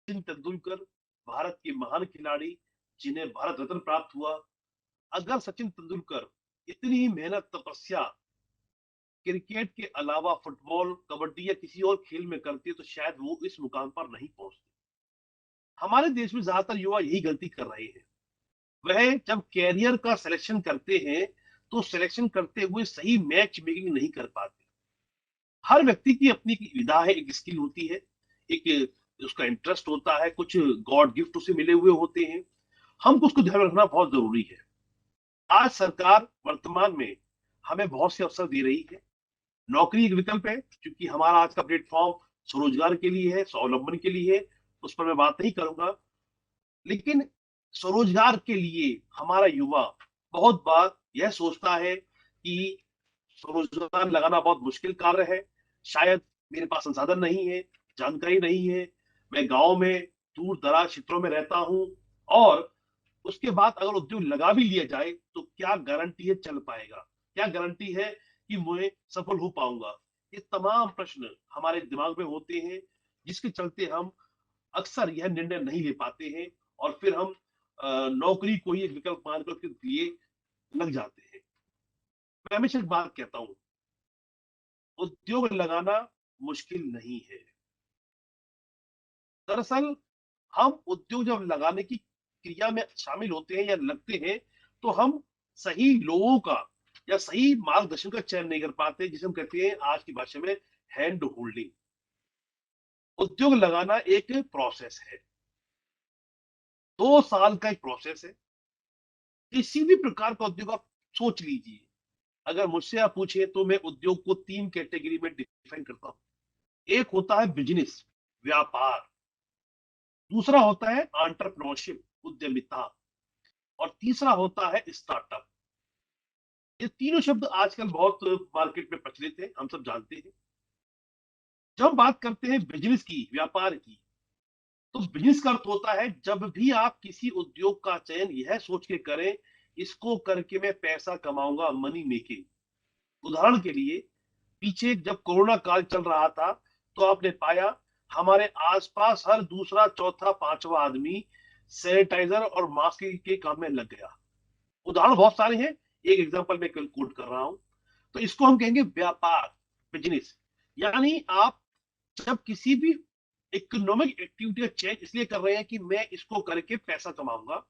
सचिन तेंदुलकर भारत के महान खिलाड़ी, जिन्हें भारत रत्न प्राप्त हुआ। अगर सचिन तेंदुलकर इतनी ही मेहनत तपस्या क्रिकेट के अलावा फुटबॉल, कबड्डी या किसी और खेल में करते तो शायद वो इस मुकाम पर नहीं पहुंचते। हमारे देश में ज्यादातर युवा यही गलती कर रहे हैं। वह जब कैरियर का सिलेक्शन करते हैं तो सिलेक्शन करते हुए सही मैच मेकिंग नहीं कर पाते। हर व्यक्ति की अपनी एक विधा है, एक स्किल होती है, एक उसका इंटरेस्ट होता है, कुछ गॉड गिफ्ट उसे मिले हुए होते हैं। हमको उसको ध्यान में रखना बहुत जरूरी है। आज सरकार वर्तमान में हमें बहुत से अवसर दे रही है। नौकरी एक विकल्प है, क्योंकि हमारा आज का प्लेटफॉर्म स्वरोजगार के लिए है, स्वावलंबन के लिए है। उस पर मैं बात नहीं करूंगा। लेकिन स्वरोजगार के लिए हमारा युवा बहुत बार यह सोचता है कि स्वरोजगार लगाना बहुत मुश्किल कार्य है। शायद मेरे पास संसाधन नहीं है, जानकारी नहीं है, मैं गांव में दूर दराज क्षेत्रों में रहता हूं, और उसके बाद अगर उद्योग लगा भी लिया जाए तो क्या गारंटी है चल पाएगा, क्या गारंटी है कि मैं सफल हो पाऊंगा। ये तमाम प्रश्न हमारे दिमाग में होते हैं, जिसके चलते हम अक्सर यह निर्णय नहीं ले पाते हैं, और फिर हम नौकरी को ही एक विकल्प मानकर उसके लिए लग जाते हैं। मैं हमेशा एक बात कहता हूँ, उद्योग लगाना मुश्किल नहीं है। दरअसल हम उद्योग जब लगाने की क्रिया में शामिल होते हैं या लगते हैं, तो हम सही लोगों का या सही मार्गदर्शन का चयन नहीं कर पाते, जिसे हम कहते हैं आज की भाषा में हैंड होल्डिंग। उद्योग लगाना एक प्रोसेस है, 2 साल का एक प्रोसेस है। किसी भी प्रकार का उद्योग आप सोच लीजिए। अगर मुझसे आप पूछे तो मैं उद्योग को 3 कैटेगरी में डिफाइन करता हूँ। एक होता है बिजनेस, व्यापार। दूसरा होता है एंटरप्रेन्योरशिप, उद्यमिता। और तीसरा होता है स्टार्टअप। ये तीनों शब्द आजकल बहुत मार्केट में प्रचलित है, हम सब जानते हैं। जब हम बात करते हैं बिजनेस की, व्यापार की, तो बिजनेस का अर्थ होता है जब भी आप किसी उद्योग का चयन यह सोच के करें, इसको करके मैं पैसा कमाऊंगा, मनी मेकिंग। उदाहरण के लिए, पीछे जब कोरोना काल चल रहा था, तो आपने पाया हमारे आसपास हर दूसरा, चौथा, पांचवा आदमी सैनिटाइजर और मास्क के काम में लग गया। उदाहरण बहुत सारे हैं, एक एग्जांपल मैं कोट कर रहा हूं। तो इसको हम कहेंगे व्यापार, बिजनेस। यानी आप जब किसी भी इकोनॉमिक एक्टिविटी का चयन इसलिए कर रहे हैं कि मैं इसको करके पैसा कमाऊंगा,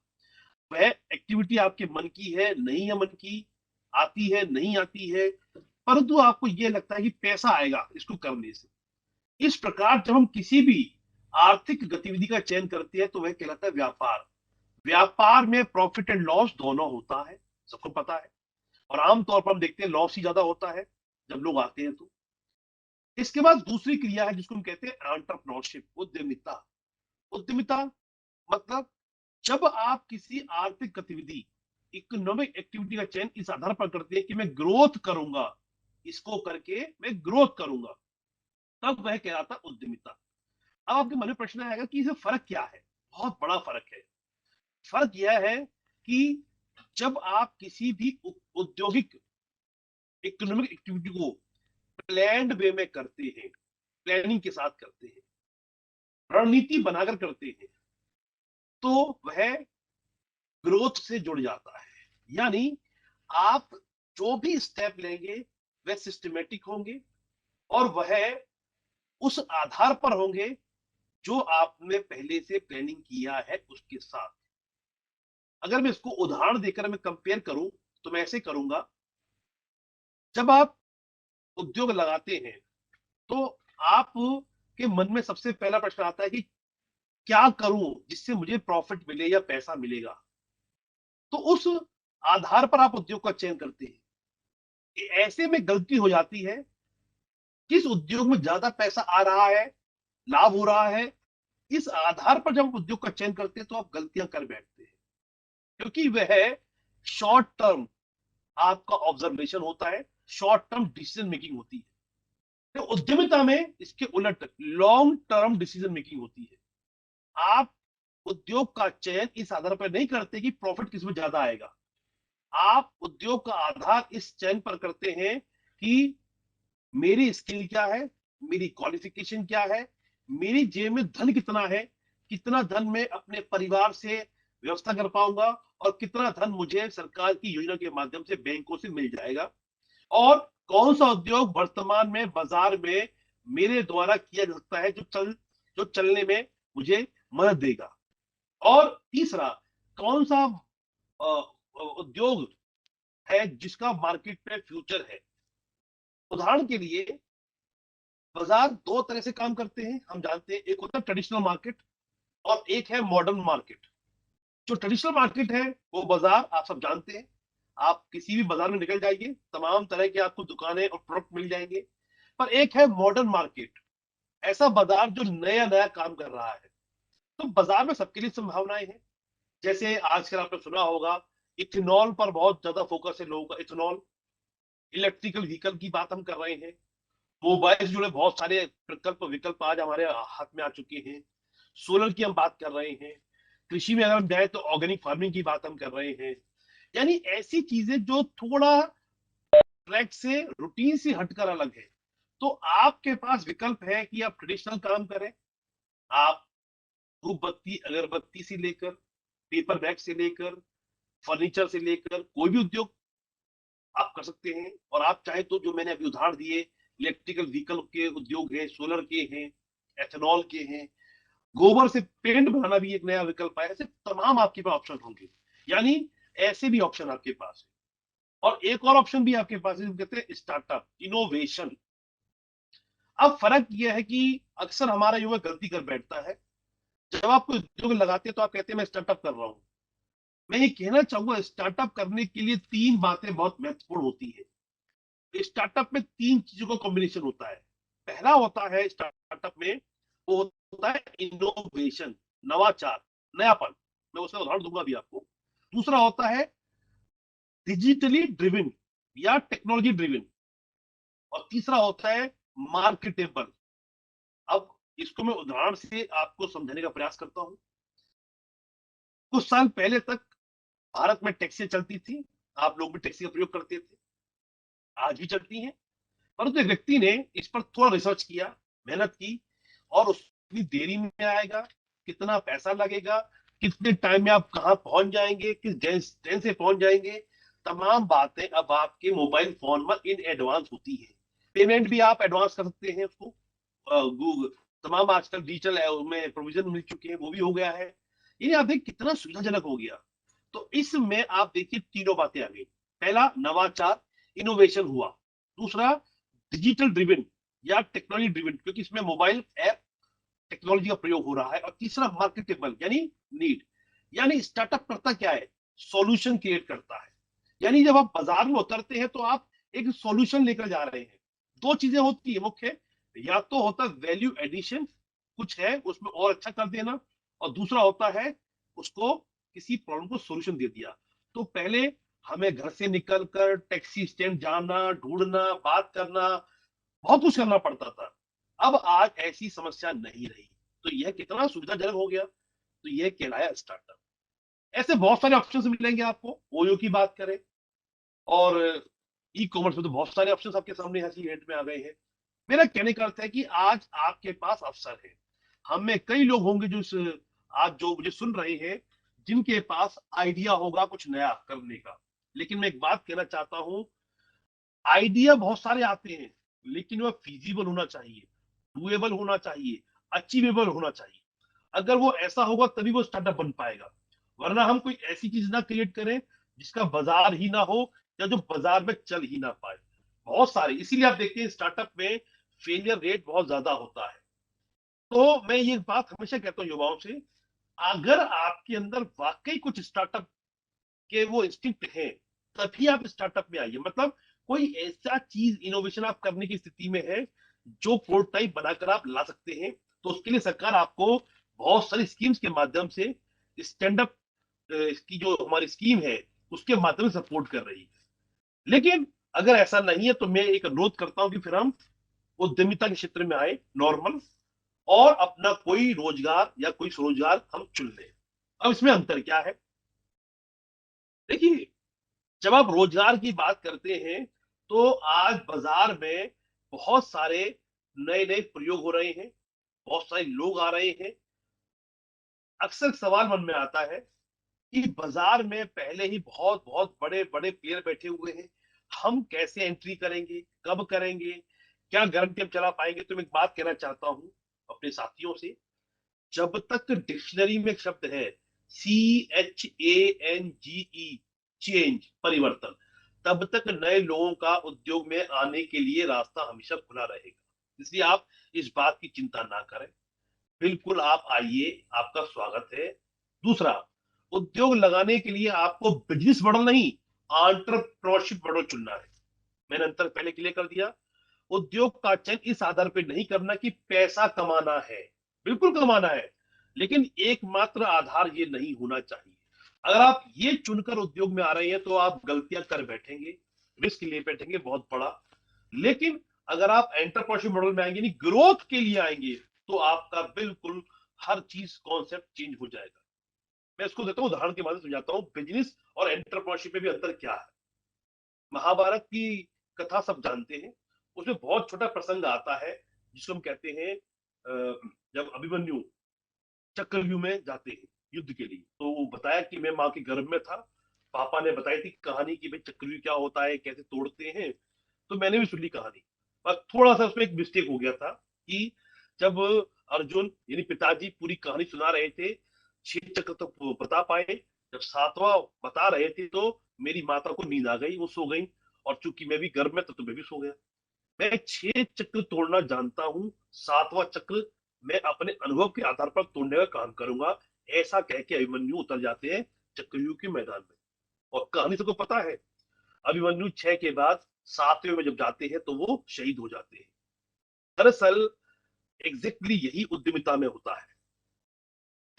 वह एक्टिविटी आपके मन की है, नहीं है मन की, आती है, नहीं आती है, परंतु आपको यह लगता है कि पैसा आएगा इसको करने से। इस प्रकार जब हम किसी भी आर्थिक गतिविधि का चयन करते हैं तो वह कहलाता है व्यापार। व्यापार में प्रॉफिट एंड लॉस दोनों होता है, सबको पता है। और आमतौर पर हम देखते हैं लॉस ही ज्यादा होता है जब लोग आते हैं तो। इसके बाद दूसरी क्रिया है जिसको हम कहते हैं एंटरप्रेन्योरशिप, उद्यमिता। उद्यमिता मतलब जब आप किसी आर्थिक गतिविधि, इकोनॉमिक एक्टिविटी का चयन इस आधार पर करते हैं कि मैं ग्रोथ करूंगा, इसको करके मैं ग्रोथ करूंगा, तब वह कहलाता है उद्यमिता। अब आपके मन में प्रश्न आएगा कि इसमें फर्क क्या है। बहुत बड़ा फर्क है। फर्क यह है कि जब आप किसी भी औद्योगिक इकोनॉमिक एक्टिविटी को प्लान्ड वे में करते हैं, प्लानिंग के साथ करते हैं, रणनीति बनाकर करते हैं, तो वह ग्रोथ से जुड़ जाता है। यानी आप जो भी स्टेप लेंगे वह सिस्टमेटिक होंगे, और वह उस आधार पर होंगे जो आपने पहले से प्लानिंग किया है उसके साथ। अगर मैं इसको उदाहरण देकर मैं कंपेयर करूं तो मैं ऐसे करूंगा। जब आप उद्योग लगाते हैं तो आप के मन में सबसे पहला प्रश्न आता है कि क्या करूं जिससे मुझे प्रॉफिट मिले या पैसा मिलेगा। तो उस आधार पर आप उद्योग का चयन करते हैं। ऐसे में गलती हो जाती है, किस उद्योग में ज्यादा पैसा आ रहा है, लाभ हो रहा है, इस आधार पर जब आप उद्योग का चयन करते हैं तो आप गलतियां कर बैठते हैं। क्योंकि वह शॉर्ट टर्म आपका ऑब्जर्वेशन होता है, शॉर्ट टर्म डिसीजन मेकिंग होती है। तो उद्यमिता में इसके उलट लॉन्ग टर्म डिसीजन मेकिंग होती है। आप उद्योग का चयन इस आधार पर नहीं करते कि प्रॉफिट किसमें ज्यादा आएगा, आप उद्योग का आधार इस चयन पर करते हैं कि मेरी स्किल क्या है, मेरी क्वालिफिकेशन क्या है, मेरी जेब में धन कितना है, कितना धन मैं अपने परिवार से व्यवस्था कर पाऊंगा, और कितना धन मुझे सरकार की योजना के माध्यम से बैंकों से मिल जाएगा, और कौन सा उद्योग वर्तमान में बाजार में मेरे द्वारा किया जा सकता है जो चलने में मुझे मदद देगा। और तीसरा, कौन सा उद्योग है जिसका मार्केट में फ्यूचर है। उदाहरण के लिए बाजार दो तरह से काम करते हैं, हम जानते हैं, एक होता है ट्रेडिशनल मार्केट और एक है मॉडर्न मार्केट। जो ट्रेडिशनल मार्केट है वो बाजार आप सब जानते हैं, आप किसी भी बाजार में निकल जाइए, तमाम तरह के आपको दुकानें और प्रोडक्ट मिल जाएंगे। पर एक है मॉडर्न मार्केट, ऐसा बाजार जो नया नया काम कर रहा है। तो बाजार में सबके लिए संभावनाएं हैं। जैसे आजकल आपने सुना होगा, इथेनॉल पर बहुत ज्यादा फोकस है लोगों का। इथेनॉल, इलेक्ट्रिकल व्हीकल की बात हम कर रहे हैं, मोबाइल से जुड़े बहुत सारे विकल्प विकल्प आज हमारे हाथ में आ चुके हैं। सोलर की हम बात कर रहे हैं। कृषि में अगर हम जाए तो ऑर्गेनिक फार्मिंग की बात हम कर रहे हैं। यानी ऐसी चीजें जो थोड़ा ट्रैक से, रूटीन से हटकर अलग है। तो आपके पास विकल्प है कि आप ट्रेडिशनल काम करें, आप धूप बत्ती अगरबत्ती से लेकर, पेपर बैग से लेकर, फर्नीचर से लेकर कोई भी उद्योग आप कर सकते हैं। और आप चाहे तो जो मैंने अभी उदाहरण दिए, इलेक्ट्रिकल व्हीकल के उद्योग है, सोलर के हैं, एथेनॉल के हैं, गोबर से पेंट बनाना भी एक नया विकल्प है। ऐसे तमाम आपके पास ऑप्शन होंगे। यानी ऐसे भी ऑप्शन आपके पास है। और एक और ऑप्शन भी आपके पास है, कहते हैं स्टार्टअप, इनोवेशन। अब फर्क यह है कि अक्सर हमारा युवा गलती कर बैठता है, जब आप कोई उद्योग लगाते हैं तो आप कहते हैं मैं स्टार्टअप कर रहा हूं। मैं ये कहना चाहूंगा, स्टार्टअप करने के लिए तीन बातें बहुत महत्वपूर्ण होती है। स्टार्टअप में तीन चीजों का कॉम्बिनेशन होता है। पहला होता है स्टार्टअप में, वो होता है इनोवेशन, नवाचार, नयापन। मैं उसका उदाहरण दूंगा अभी आपको। दूसरा होता है डिजिटली ड्रिवन या टेक्नोलॉजी ड्रिवन, और तीसरा होता है मार्केटेबल। अब इसको मैं उदाहरण से आपको समझाने का प्रयास करता हूं। कुछ साल पहले तक भारत में टैक्सी चलती थी, आप लोग भी टैक्सी का प्रयोग करते थे, आज भी चलती हैं। परंतु एक व्यक्ति ने इस पर थोड़ा रिसर्च किया, मेहनत की, और उतनी देरी में आएगा, कितना पैसा लगेगा, कितने टाइम में आप कहाँ पहुंच जाएंगे, किस ट्रेन से पहुंच जाएंगे, तमाम बातें अब आपके मोबाइल फोन में इन एडवांस होती है। पेमेंट भी आप एडवांस कर सकते हैं उसको, गूगल, तमाम आजकल डिजिटल में प्रोविजन मिल चुके हैं, वो भी हो गया है। ये आप देखिए कितना सुविधाजनक हो गया। तो इसमें आप देखिए तीनों बातें आ गई। पहला नवाचार, इनोवेशन हुआ। दूसरा डिजिटल ड्रिवन या टेक्नोलॉजी ड्रिवन, क्योंकि इसमें मोबाइल ऐप टेक्नोलॉजी का प्रयोग हो रहा है। और तीसरा मार्केटेबल यानी नीड। यानी स्टार्टअप करता क्या है, सॉल्यूशन क्रिएट करता है। यानी जब आप बाजार में उतरते हैं तो आप एक सॉल्यूशन लेकर जा रहे हैं। दो चीजें होती है मुख्य, या तो होता है वैल्यू एडिशन, कुछ है उसमें और अच्छा कर देना, और दूसरा होता है उसको किसी प्रॉब्लम को सॉल्यूशन दे दिया। तो पहले हमें घर से निकलकर टैक्सी स्टैंड जाना, ढूंढना, बात करना, बहुत कुछ करना पड़ता था। अब आज ऐसी समस्या नहीं रही। तो यह कितना सुविधाजनक हो गया। तो यह कहलाया स्टार्टअप। ऐसे बहुत सारे ऑप्शन मिलेंगे आपको, ओयो की बात करें, और ई कॉमर्स में तो बहुत सारे ऑप्शन आपके सामने ऐसी हेड में आ गए हैं। मेरा कहने का अर्थ है कि आज आपके पास अवसर है। हम में कई लोग होंगे जो आज जो मुझे सुन रहे हैं, जिनके पास आइडिया होगा कुछ नया करने का। लेकिन मैं एक बात कहना चाहता हूं, आइडिया बहुत सारे आते हैं, लेकिन वह फिजिबल होना चाहिए, डुएबल होना चाहिए, अचीवेबल होना चाहिए। अगर वो ऐसा होगा तभी वो स्टार्टअप बन पाएगा। वरना हम कोई ऐसी चीज ना क्रिएट करें जिसका बाजार ही ना हो, या जो बाजार में चल ही ना पाए। बहुत सारे, इसीलिए आप देखते हैं स्टार्टअप में फेलियर रेट बहुत ज्यादा होता है। तो मैं ये बात हमेशा कहता हूँ युवाओं से, अगर आपके अंदर वाकई कुछ स्टार्टअप के वो इंस्टिंक्ट है, तभी आप स्टार्टअप में आइए। मतलब कोई ऐसा चीज इनोवेशन आप करने की स्थिति में है जो प्रोटोटाइप बनाकर आप ला सकते हैं। तो उसके लिए सरकार आपको बहुत सारी स्कीम्स के माध्यम से स्टैंड अप इसकी जो हमारी स्कीम है उसके माध्यम से सपोर्ट कर रही है। लेकिन अगर ऐसा नहीं है तो मैं एक अनुरोध करता हूं कि फिर हम उद्यमिता के क्षेत्र में आए नॉर्मल, और अपना कोई रोजगार या कोई स्वरोजगार हम चुन लें। अब इसमें अंतर क्या है? देखिए, जब आप रोजगार की बात करते हैं तो आज बाजार में बहुत सारे नए नए प्रयोग हो रहे हैं, बहुत सारे लोग आ रहे हैं। अक्सर सवाल मन में आता है कि बाजार में पहले ही बहुत बहुत बड़े बड़े प्लेयर बैठे हुए हैं, हम कैसे एंट्री करेंगे, कब करेंगे, क्या गारंटी हम चला पाएंगे? तो मैं एक बात कहना चाहता हूं अपने साथियों से, जब तक डिक्शनरी में एक शब्द है CHANGE, चेंज, परिवर्तन, तब तक नए लोगों का उद्योग में आने के लिए रास्ता हमेशा खुला रहेगा। इसलिए आप इस बात की चिंता ना करें, बिल्कुल आप आइए, आपका स्वागत है। दूसरा, उद्योग लगाने के लिए आपको बिजनेस मॉडल नहीं, एंटरप्रेन्योरशिप मॉडल चुनना है। मैंने अंतर पहले क्लियर कर दिया। उद्योग का चयन इस आधार पर नहीं करना कि पैसा कमाना है, बिल्कुल कमाना है, लेकिन एकमात्र आधार ये नहीं होना चाहिए। अगर आप ये चुनकर उद्योग में आ रहे हैं तो आप गलतियां कर बैठेंगे, रिस्क ले बैठेंगे बहुत बड़ा। लेकिन अगर आप एंटरप्रेन्योरशिप मॉडल में आएंगे, नहीं ग्रोथ के लिए आएंगे, तो आपका बिल्कुल हर चीज कॉन्सेप्ट चेंज हो जाएगा। मैं इसको देता हूं उदाहरण के माध्यम से समझाता हूं बिजनेस और एंटरप्रेन्योरशिप में भी अंतर क्या है। महाभारत की कथा सब जानते हैं, उसमें बहुत छोटा प्रसंग आता है जिसको हम कहते हैं जब अभिमन्यु चक्रव्यूह में जाते हैं युद्ध के लिए, तो वो बताया कि मैं माँ के गर्भ में था, पापा ने बताई थी कहानी कि भाई चक्रव्यूह क्या होता है, कैसे तोड़ते हैं। तो मैंने भी सुन ली कहानी, पर थोड़ा सा उसमें एक मिस्टेक हो गया था कि जब अर्जुन यानी पिताजी पूरी कहानी सुना रहे थे, 6 चक्र तो बता पाए, जब 7वां बता रहे थे तो मेरी माता को नींद आ गई, वो सो गई, और चूंकि मैं भी गर्भ में था तो मैं भी सो गया। मैं 6 चक्र तोड़ना जानता हूँ, 7वां चक्र मैं अपने अनुभव के आधार पर तोड़ने का काम करूंगा। ऐसा कह के अभिमन्यु उतर जाते हैं चक्रव्यूह के मैदान में। और कहानी सबको पता है, अभिमन्यु 6 के बाद 7वें में जब जाते हैं तो वो शहीद हो जाते हैं। दरअसल एग्जैक्टली यही उद्यमिता में होता है।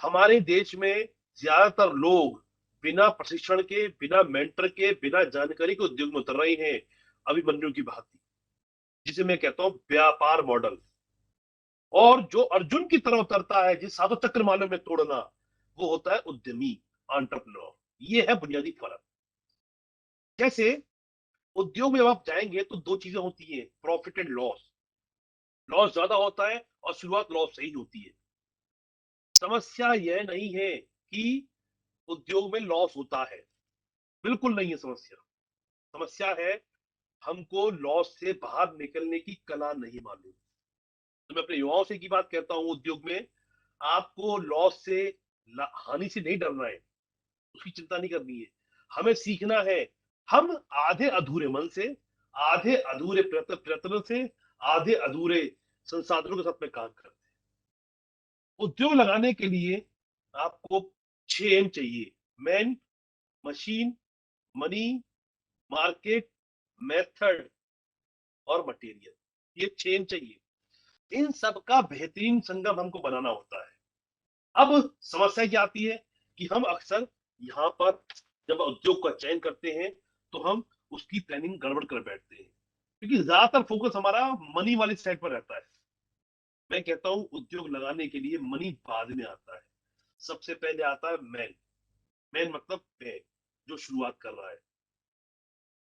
हमारे देश में ज्यादातर लोग बिना प्रशिक्षण के, बिना मेंटर के, बिना जानकारी के उद्योग में उतर रहे हैं, अभिमन्यु की भांति, जिसे मैं कहता हूं व्यापार मॉडल। और जो अर्जुन की तरह उतरता है, जिस 7 चक्र मालूम में तोड़ना, वो होता है उद्यमी, एंटरप्रेन्योर। ये है बुनियादी फर्क। जैसे उद्योग में जब आप जाएंगे तो दो चीजें होती है, प्रॉफिट एंड लॉस। लॉस ज्यादा होता है और शुरुआत लॉस से ही होती है। समस्या यह नहीं है कि उद्योग में लॉस होता है, बिल्कुल नहीं है समस्या। समस्या है हमको लॉस से बाहर निकलने की कला नहीं मालूम। तो मैं अपने युवाओं से की बात कहता हूं, उद्योग में आपको लॉस से, हानि से नहीं डरना है, उसकी चिंता नहीं करनी है। हमें सीखना है। हम आधे अधूरे मन से, आधे अधूरे प्रयत्न से, आधे अधूरे संसाधनों के साथ में काम करते हैं। उद्योग लगाने के लिए आपको 6 M चाहिए: man, machine, money, market, method और मटेरियल। ये 6 M चाहिए। इन सब का बेहतरीन संगम हमको बनाना होता है। अब समस्या क्या आती है कि हम अक्सर यहाँ पर जब उद्योग का चयन करते हैं तो हम उसकी प्लानिंग गड़बड़ कर बैठते हैं, क्योंकि ज्यादातर फोकस हमारा मनी वाली साइड पर रहता है। मैं कहता हूँ उद्योग लगाने के लिए मनी बाद में आता है, सबसे पहले आता है मैन। मैन मतलब मैं, जो शुरुआत कर रहा है।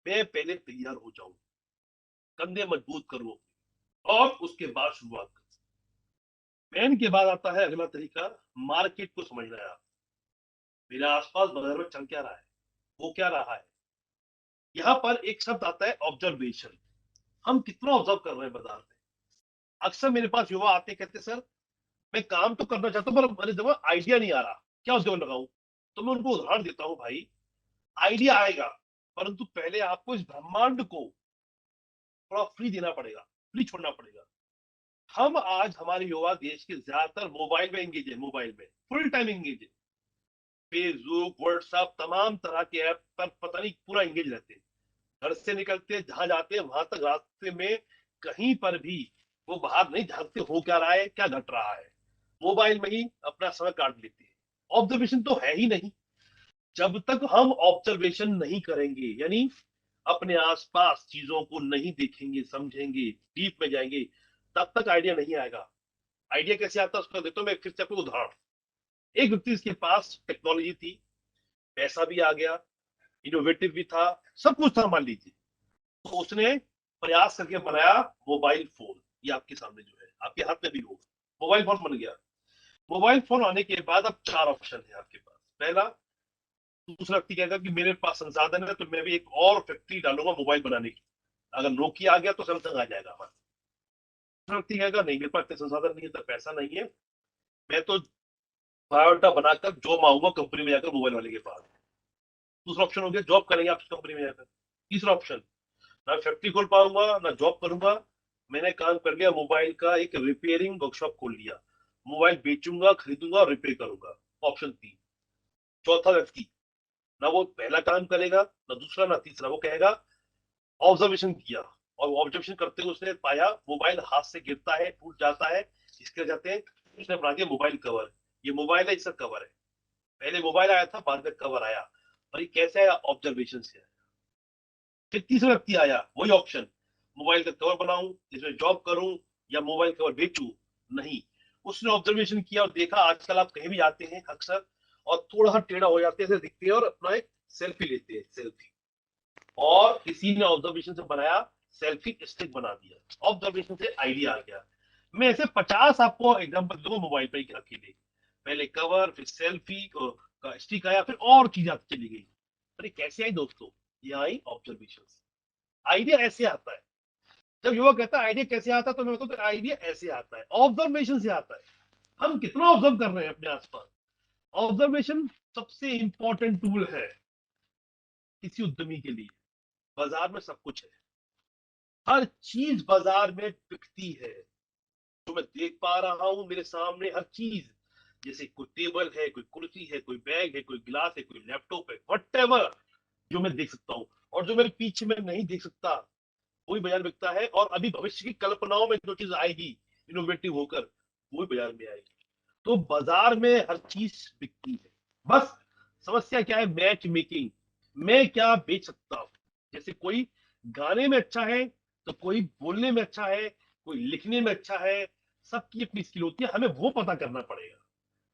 मैं पहले तैयार हो जाऊं, कंधे मजबूत करूं, और उसके बाद शुरुआत करूं। मैन के बाद आता है अगला तरीका, मार्केट को समझना है। आप, मेरे आसपास बाजार में चल क्या रहा है, वो क्या रहा है। यहाँ पर एक शब्द आता है ऑब्जर्वेशन। हम कितना ऑब्जर्व कर रहे हैं बाजार में। अक्सर मेरे पास युवा आते कहते सर, मैं काम तो करना चाहता हूँ पर मेरे दिमाग आइडिया नहीं आ रहा, क्या उद्योग लगाऊं। तो मैं उनको उदाहरण देता हूँ, भाई आइडिया आएगा, परंतु पहले आपको इस ब्रह्मांड को थोड़ा फ्री देना पड़ेगा, फ्री छोड़ना पड़ेगा। हम आज हमारे युवा देश के ज्यादातर मोबाइल में एंगेज है, मोबाइल में फुल टाइम एंगेज है। फेसबुक, व्हाट्सएप, तमाम तरह के ऐप पर पता नहीं पूरा एंगेज रहते हैं। घर से निकलते हैं, जहां जाते हैं वहां तक रास्ते में कहीं पर भी वो बाहर नहीं झांकते हो क्या रहा है, क्या घट रहा है। मोबाइल में ही अपना समय काट लेते हैं। ऑब्जर्वेशन तो है ही नहीं। जब तक हम ऑब्जर्वेशन नहीं करेंगे, यानी अपने आसपास चीजों को नहीं देखेंगे, समझेंगे, डीप में जाएंगे, तब तक आइडिया नहीं आएगा। आइडिया कैसे आता है उसका देता हूं मैं फिर से आपको उदाहरण। एक व्यक्ति के पास टेक्नोलॉजी थी, पैसा भी आ गया, इनोवेटिव भी था, सब कुछ था मान लीजिए। तो उसने प्रयास करके बनाया मोबाइल फोन। ये आपके सामने जो है, आपके हाथ में भी होगा, मोबाइल फोन बन गया। मोबाइल फोन आने के बाद अब चार ऑप्शन है आपके पास। पहला, दूसरा व्यक्ति कहेगा कि मेरे पास संसाधन है तो मैं भी एक और फैक्ट्री डालूंगा मोबाइल बनाने की। अगर नोकिया आ गया तो सैमसंग आ जाएगा हमारा। दूसरा व्यक्ति कहेगा नहीं, मेरे पास इतने संसाधन नहीं है, तो पैसा नहीं है, मैं तो बायोडाटा बनाकर जॉब आऊंगा कंपनी में जाकर मोबाइल वाले के पास। दूसरा ऑप्शन हो गया, जॉब करेंगे आप कंपनी में जाकर। तीसरा ऑप्शन, ना फैक्ट्री खोल पाऊंगा ना जॉब करूंगा, मैंने काम कर लिया मोबाइल का, एक रिपेयरिंग वर्कशॉप खोल लिया, मोबाइल बेचूंगा, खरीदूंगा और रिपेयर करूंगा। ऑप्शन तीन। चौथा व्यक्ति, ना वो पहला काम करेगा ना दूसरा ना तीसरा, वो कहेगा ऑब्जर्वेशन किया, और ऑब्जर्वेशन करते हुए उसने पाया मोबाइल हाथ से गिरता है, टूट जाता है, इसके जाते हैं, उसने बना दिया मोबाइल कवर। ये मोबाइल है, इसका कवर है। पहले मोबाइल आया था, बाद में कवर आया। और ये कैसे आया? ऑब्जर्वेशन से। फिर तीसरा व्यक्ति आया, वही ऑप्शन, मोबाइल का कवर बनाऊं, इसमें जॉब करूं, या मोबाइल कवर बेचूं। नहीं, उसने ऑब्जर्वेशन किया और देखा आजकल आप कहीं भी जाते हैं अक्सर और थोड़ा सा टेढ़ा हो जाते हैं, दिखते हैं और अपना एक सेल्फी लेते हैं, सेल्फी। और किसी ने ऑब्जर्वेशन से बनाया, सेल्फी स्टिक बना दिया। ऑब्जर्वेशन से आइडिया आ गया। मैं ऐसे 50 आपको एग्जांपल दूंगा मोबाइल पे अकेले। पहले कवर, फिर सेल्फी का स्टिक आया, फिर और चीज आती चली गई। अरे कैसे आई दोस्तों? ये आई ऑब्जर्वेशन। आइडिया ऐसे आता है। जब युवक कहता है आइडिया कैसे आता है, तो मैं बताऊं तो आइडिया ऐसे आता है, ऑब्जर्वेशन से आता है। हम कितना ऑब्जर्व कर रहे हैं अपने आसपास। ऑब्जर्वेशन सबसे इंपॉर्टेंट टूल है किसी उद्यमी के लिए। बाजार में सब कुछ है, हर चीज बाजार में बिकती है। जो मैं देख पा रहा हूं मेरे सामने, हर चीज, जैसे कोई टेबल है, कोई कुर्सी है, कोई बैग है, कोई गिलास है, कोई लैपटॉप है, व्हाटएवर जो मैं देख सकता हूँ, और जो मेरे पीछे में नहीं देख सकता, वही बाजार बिकता है। और अभी भविष्य की कल्पनाओं में जो चीज आएगी इनोवेटिव होकर, वही बाजार में आएगी। तो बाजार में हर चीज बिकती है। बस समस्या क्या है? Match making. मैं क्या बेच सकता हूं? जैसे कोई गाने में अच्छा है, तो कोई बोलने में अच्छा है, कोई लिखने में अच्छा है। सबकी अपनी स्किल होती है, हमें वो पता करना पड़ेगा,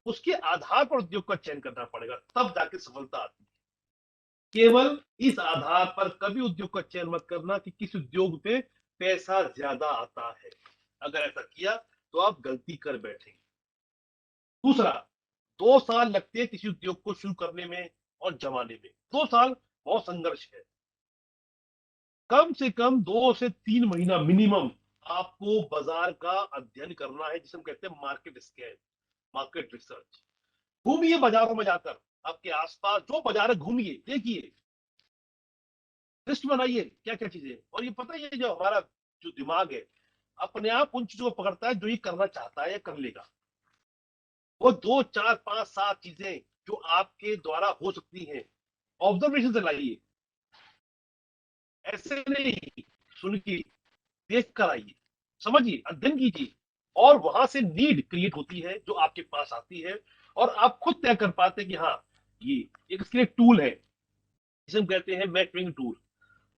उसके आधार पर उद्योग का चयन करना पड़ेगा, तब जाके सफलता आती है। केवल इस आधार पर कभी उद्योग का चयन मत करना कि किस उद्योग पे पैसा ज्यादा आता है। अगर ऐसा किया तो आप गलती कर बैठेंगे। दूसरा, 2 साल लगते हैं किसी उद्योग को शुरू करने में और जमाने में। 2 साल बहुत संघर्ष है। कम से कम 2 से 3 महीना मिनिमम आपको बाजार का अध्ययन करना है, जिसे हम कहते हैं मार्केट स्कैन, मार्केट रिसर्च। घूमिए बाजारों में जाकर, आपके आसपास जो बाजार है घूमिए, देखिए, लिस्ट बनाइए क्या क्या चीजें। और ये पता है, जो हमारा जो दिमाग है अपने आप उन चीजों को पकड़ता है जो ये करना चाहता है या कर लेगा। वो 2 4 5 7 चीजें जो आपके द्वारा हो सकती हैं, ऑब्जर्वेशन से लाइए। ऐसे नहीं, सुन के, देख कर आइए, समझिए, अध्ययन कीजिए, और वहां से नीड क्रिएट होती है जो आपके पास आती है। और आप खुद तय कर पाते हैं कि हाँ, ये एक इसके लिए टूल है, जिसे हम कहते हैं मैचिंग टूल।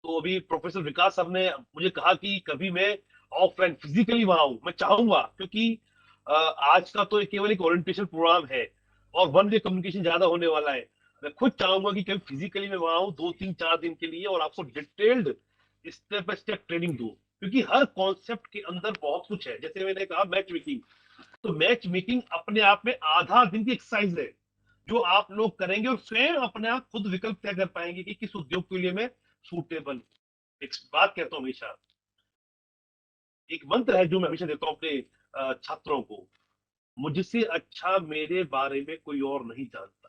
तो अभी प्रोफेसर विकास साहब ने मुझे कहा कि कभी मैं ऑफलाइन फिजिकली वहां हूं, मैं चाहूंगा, क्योंकि आज का तो केवल एक ओरिएंटेशन प्रोग्राम है और वन वे कम्युनिकेशन ज्यादा होने वाला है। मैं खुद चाहूंगा कि कभी फिजिकली मैं वहां हूं 2 3 4 दिन के लिए, और आपको detailed step by step training दूं, क्योंकि हर कॉन्सेप्ट के अंदर बहुत कुछ है। जैसे मैंने कहा मैच मेकिंग, तो मैच मेकिंग अपने आप में आधा दिन की एक्सरसाइज है जो आप लोग करेंगे, और स्वयं अपने आप खुद विकल्प तय कर पाएंगे कि किस उद्योग के लिए मैं सूटेबल। एक बात कहता हूँ हमेशा, एक मंत्र है जो मैं हमेशा देता हूँ अपने छात्रों को, मुझसे अच्छा मेरे बारे में कोई और नहीं जानता।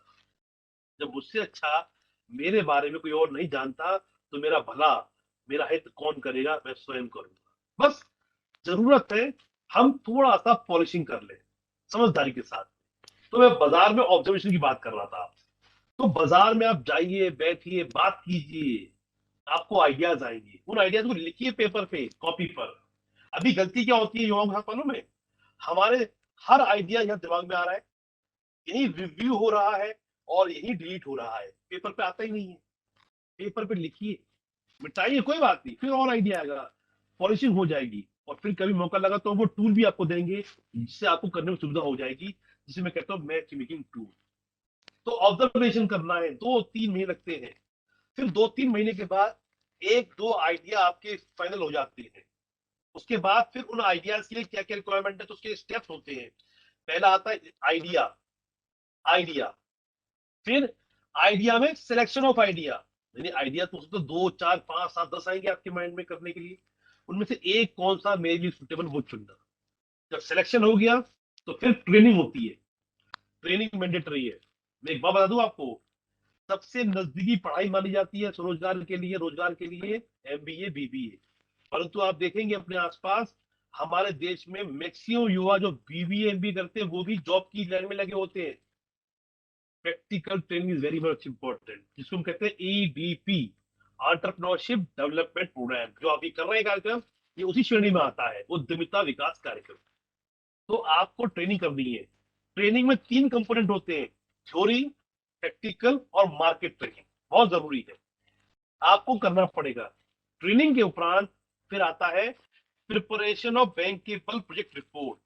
जब मुझसे अच्छा मेरे बारे में कोई और नहीं जानता, तो मेरा भला, मेरा हित कौन करेगा? मैं स्वयं करूंगा। बस जरूरत है हम थोड़ा सा पॉलिशिंग कर ले, समझदारी के साथ। तो मैं बाजार में ऑब्जर्वेशन की बात कर रहा था आपसे। तो बाजार में आप जाइए, बैठिए, बात कीजिए, आपको आइडियाज आएंगे। उन आइडियाज को लिखिए पेपर पे, कॉपी पर। अभी गलती क्या होती है युवाओं के साथ मालूम है? हमारे हर आइडिया यहाँ दिमाग में आ रहा है, यही रिव्यू हो रहा है, और यही डिलीट हो रहा है, पेपर पे आता ही नहीं है। पेपर पे लिखिए, मिटाइए, कोई बात नहीं, फिर और आइडिया आएगा, पॉलिशिंग हो जाएगी, और फिर कभी मौका लगा तो वो टूल भी आपको देंगे जिससे आपको करने में सुविधा हो जाएगी, जिसे मैं कहता हूँ मैच मेकिंग टूल। तो ऑब्जर्वेशन करना है, 2-3 महीने लगते हैं। फिर 2-3 महीने के बाद एक दो आइडिया आपके फाइनल हो जाते हैं। उसके बाद फिर उन आइडियाज के लिए क्या क्या रिक्वायरमेंट है, तो उसके स्टेप्स होते हैं। पहला आता है आइडिया। आइडिया, फिर आइडिया में सिलेक्शन ऑफ आइडिया, यानी आइडिया तो 2, 4, 5, 7, 10 आएंगे आपके माइंड में करने के लिए, उनमें से एक कौन सा मेरे लिए सुटेबल वो चुनना। जब सिलेक्शन हो गया तो फिर ट्रेनिंग होती है। ट्रेनिंग मैंडेटरी है। मैं एक बात बता दूं आपको, सबसे नजदीकी पढ़ाई मानी जाती है स्वरोजगार के लिए, रोजगार के लिए, एमबीए बीबीए। परंतु आप देखेंगे अपने आसपास हमारे देश में मैक्सिमम युवा जो बीबीए एमबीए करते हैं वो भी जॉब की लाइन में लगे होते हैं। Practical training is very much important, जिसको हम कहते हैं ईडीपी, एंटरप्रेन्योरशिप डेवलपमेंट प्रोग्राम, जो अभी कर रहे हैं कार्यक्रम, ये उसी श्रेणी में आता है, उद्यमिता विकास कार्यक्रम। तो आपको ट्रेनिंग करनी है। ट्रेनिंग में 3 कंपोनेंट होते हैं, थ्योरी, प्रैक्टिकल और मार्केट ट्रेनिंग, बहुत जरूरी है, आपको करना पड़ेगा। ट्रेनिंग के उपरांत फिर आता है preparation of bankable project report.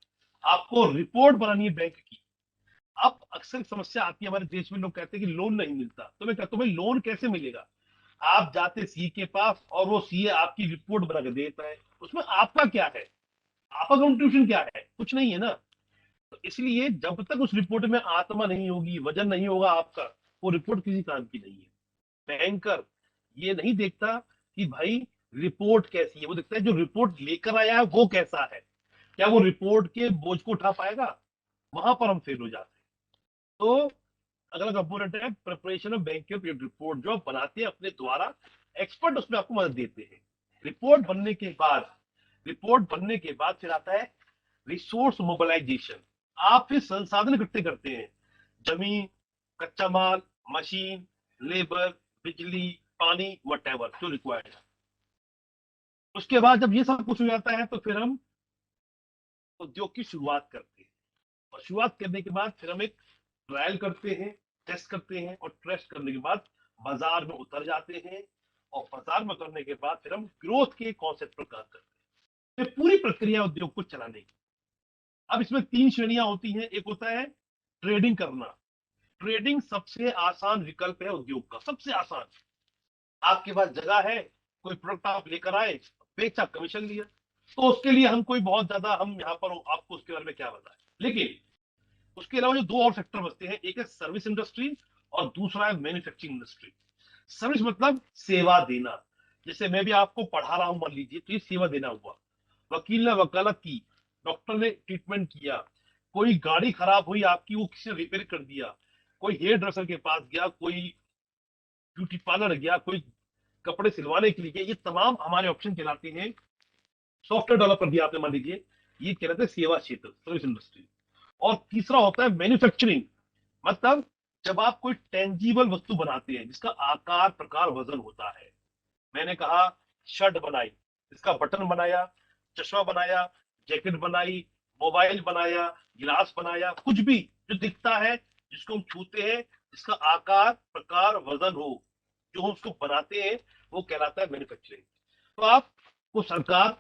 आपको रिपोर्ट बनानी है बैंक की। अब अक्सर समस्या आती है हमारे देश में, लोग कहते हैं कि लोन नहीं मिलता, तो मैं कहता हूँ भाई लोन कैसे मिलेगा। आप जाते सी के पास और वो सी आपकी रिपोर्ट बना के देता है, उसमें आपका क्या है, आपका कंट्रीब्यूशन क्या है, कुछ नहीं है ना। तो इसलिए जब तक उस रिपोर्ट में आत्मा नहीं होगी, वजन नहीं होगा आपका, वो रिपोर्ट किसी काम की नहीं है। बैंकर ये नहीं देखता कि भाई रिपोर्ट कैसी है, वो देखता है जो रिपोर्ट लेकर आया है वो कैसा है, क्या वो रिपोर्ट के बोझ को उठा पाएगा। वहां पर हम फेल हो जाते हैं। तो अगला कंपोनेंट है प्रिपरेशन ऑफ बैंक रिपोर्ट, जो आप बनाते हैं अपने द्वारा, एक्सपर्ट उसमें आपको मदद देते हैं। रिपोर्ट बनने के बाद, रिपोर्ट बनने के बाद फिर आता है रिसोर्स मोबिलाइजेशन। आप फिर संसाधन इकट्ठे करते हैं, जमीन, कच्चा माल, मशीन, लेबर, बिजली, पानी, वट जो रिक्वायर्ड है। उसके बाद जब ये सब कुछ हो जाता है तो फिर हम उद्योग की शुरुआत करते हैं। और शुरुआत करने के बाद फिर हम एक ट्रायल करते हैं, टेस्ट करते हैं, और टेस्ट करने के बाद बाजार में उतर जाते हैं। और बाजार में उतरने के बाद फिर हम ग्रोथ के कॉन्सेप्ट पर काम करते हैं। ये पूरी प्रक्रिया उद्योग को चलाने की। अब इसमें 3 श्रेणियां होती हैं। एक होता है ट्रेडिंग करना। ट्रेडिंग सबसे आसान विकल्प है उद्योग का, सबसे आसान। आपके पास जगह है, कोई प्रोडक्ट आप लेकर आए, बेचा, कमीशन लिया। तो उसके लिए हम कोई बहुत ज्यादा हम यहाँ पर आपको उसके बारे में क्या बताएं। लेकिन उसके अलावा जो 2 और सेक्टर बचते हैं, एक है सर्विस इंडस्ट्री और दूसरा है मैन्युफैक्चरिंग इंडस्ट्री। सर्विस मतलब सेवा देना। जैसे मैं भी आपको पढ़ा रहा हूं मान लीजिए, तो ये सेवा देना हुआ। वकील ने वकालत की, डॉक्टर ने ट्रीटमेंट किया, कोई गाड़ी खराब हुई आपकी, वो किसी ने रिपेयर कर दिया, कोई हेयर ड्रेसर के पास गया, कोई ब्यूटी पार्लर गया, कोई कपड़े सिलवाने के लिए, ये तमाम हमारे ऑप्शन कहलाते हैं। सॉफ्टवेयर डेवलप कर दिया आपने मान लीजिए, ये कहलाते हैं सेवा क्षेत्र, सर्विस इंडस्ट्री। और तीसरा होता है मैन्युफैक्चरिंग, मतलब जब आप कोई टेंजिबल वस्तु बनाते हैं जिसका आकार, प्रकार, वजन होता है। मैंने कहा शर्ट बनाई, इसका बटन बनाया, चश्मा बनाया, जैकेट बनाई, मोबाइल बनाया, गिलास बनाया, कुछ भी जो दिखता है, जिसको हम छूते हैं, जिसका आकार, प्रकार, वजन हो, जो हम उसको बनाते हैं, वो कहलाता है मैन्युफैक्चरिंग। तो आपको सरकार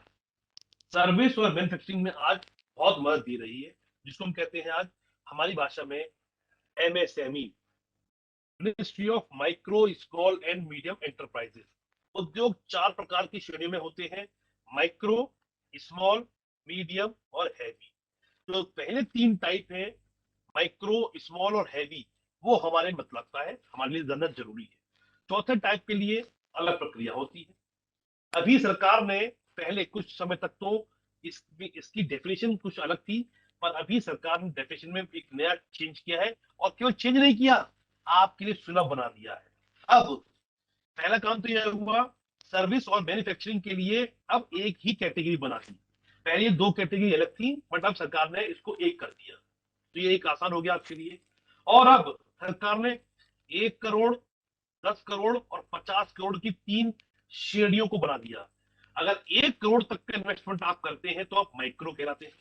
सर्विस और मैन्युफैक्चरिंग में आज बहुत मदद दे रही है, जिसको हम कहते हैं आज हमारी भाषा में MSME, ministry of micro small and medium enterprises. उद्योग 4 प्रकार की श्रेणी में होते हैं, माइक्रो, स्मॉल, मीडियम और हैवी। तो पहले 3 टाइप है, माइक्रो, स्मॉल और हैवी, वो हमारे मतलब का है, हमारे लिए जानना जरूरी है। चौथे टाइप के लिए अलग प्रक्रिया होती है। अभी सरकार ने, पहले कुछ समय तक तो इसकी डेफिनेशन कुछ अलग थी, पर अभी सरकार ने डेफिनेशन में एक नया चेंज किया है, और केवल चेंज नहीं किया, आपके लिए सुलभ बना दिया है। अब पहला काम तो यह हुआ, सर्विस और मैन्युफैक्चरिंग के लिए अब एक ही कैटेगरी बना दी। पहले ये 2 कैटेगरी अलग थी, बट अब सरकार ने इसको एक कर दिया, तो ये एक आसान हो गया आपके लिए। और अब सरकार ने 1 करोड़, 10 करोड़ और 50 करोड़ की 3 श्रेणियों को बना दिया। अगर 1 करोड़ तक का इन्वेस्टमेंट आप करते हैं तो आप माइक्रो कहलाते हैं,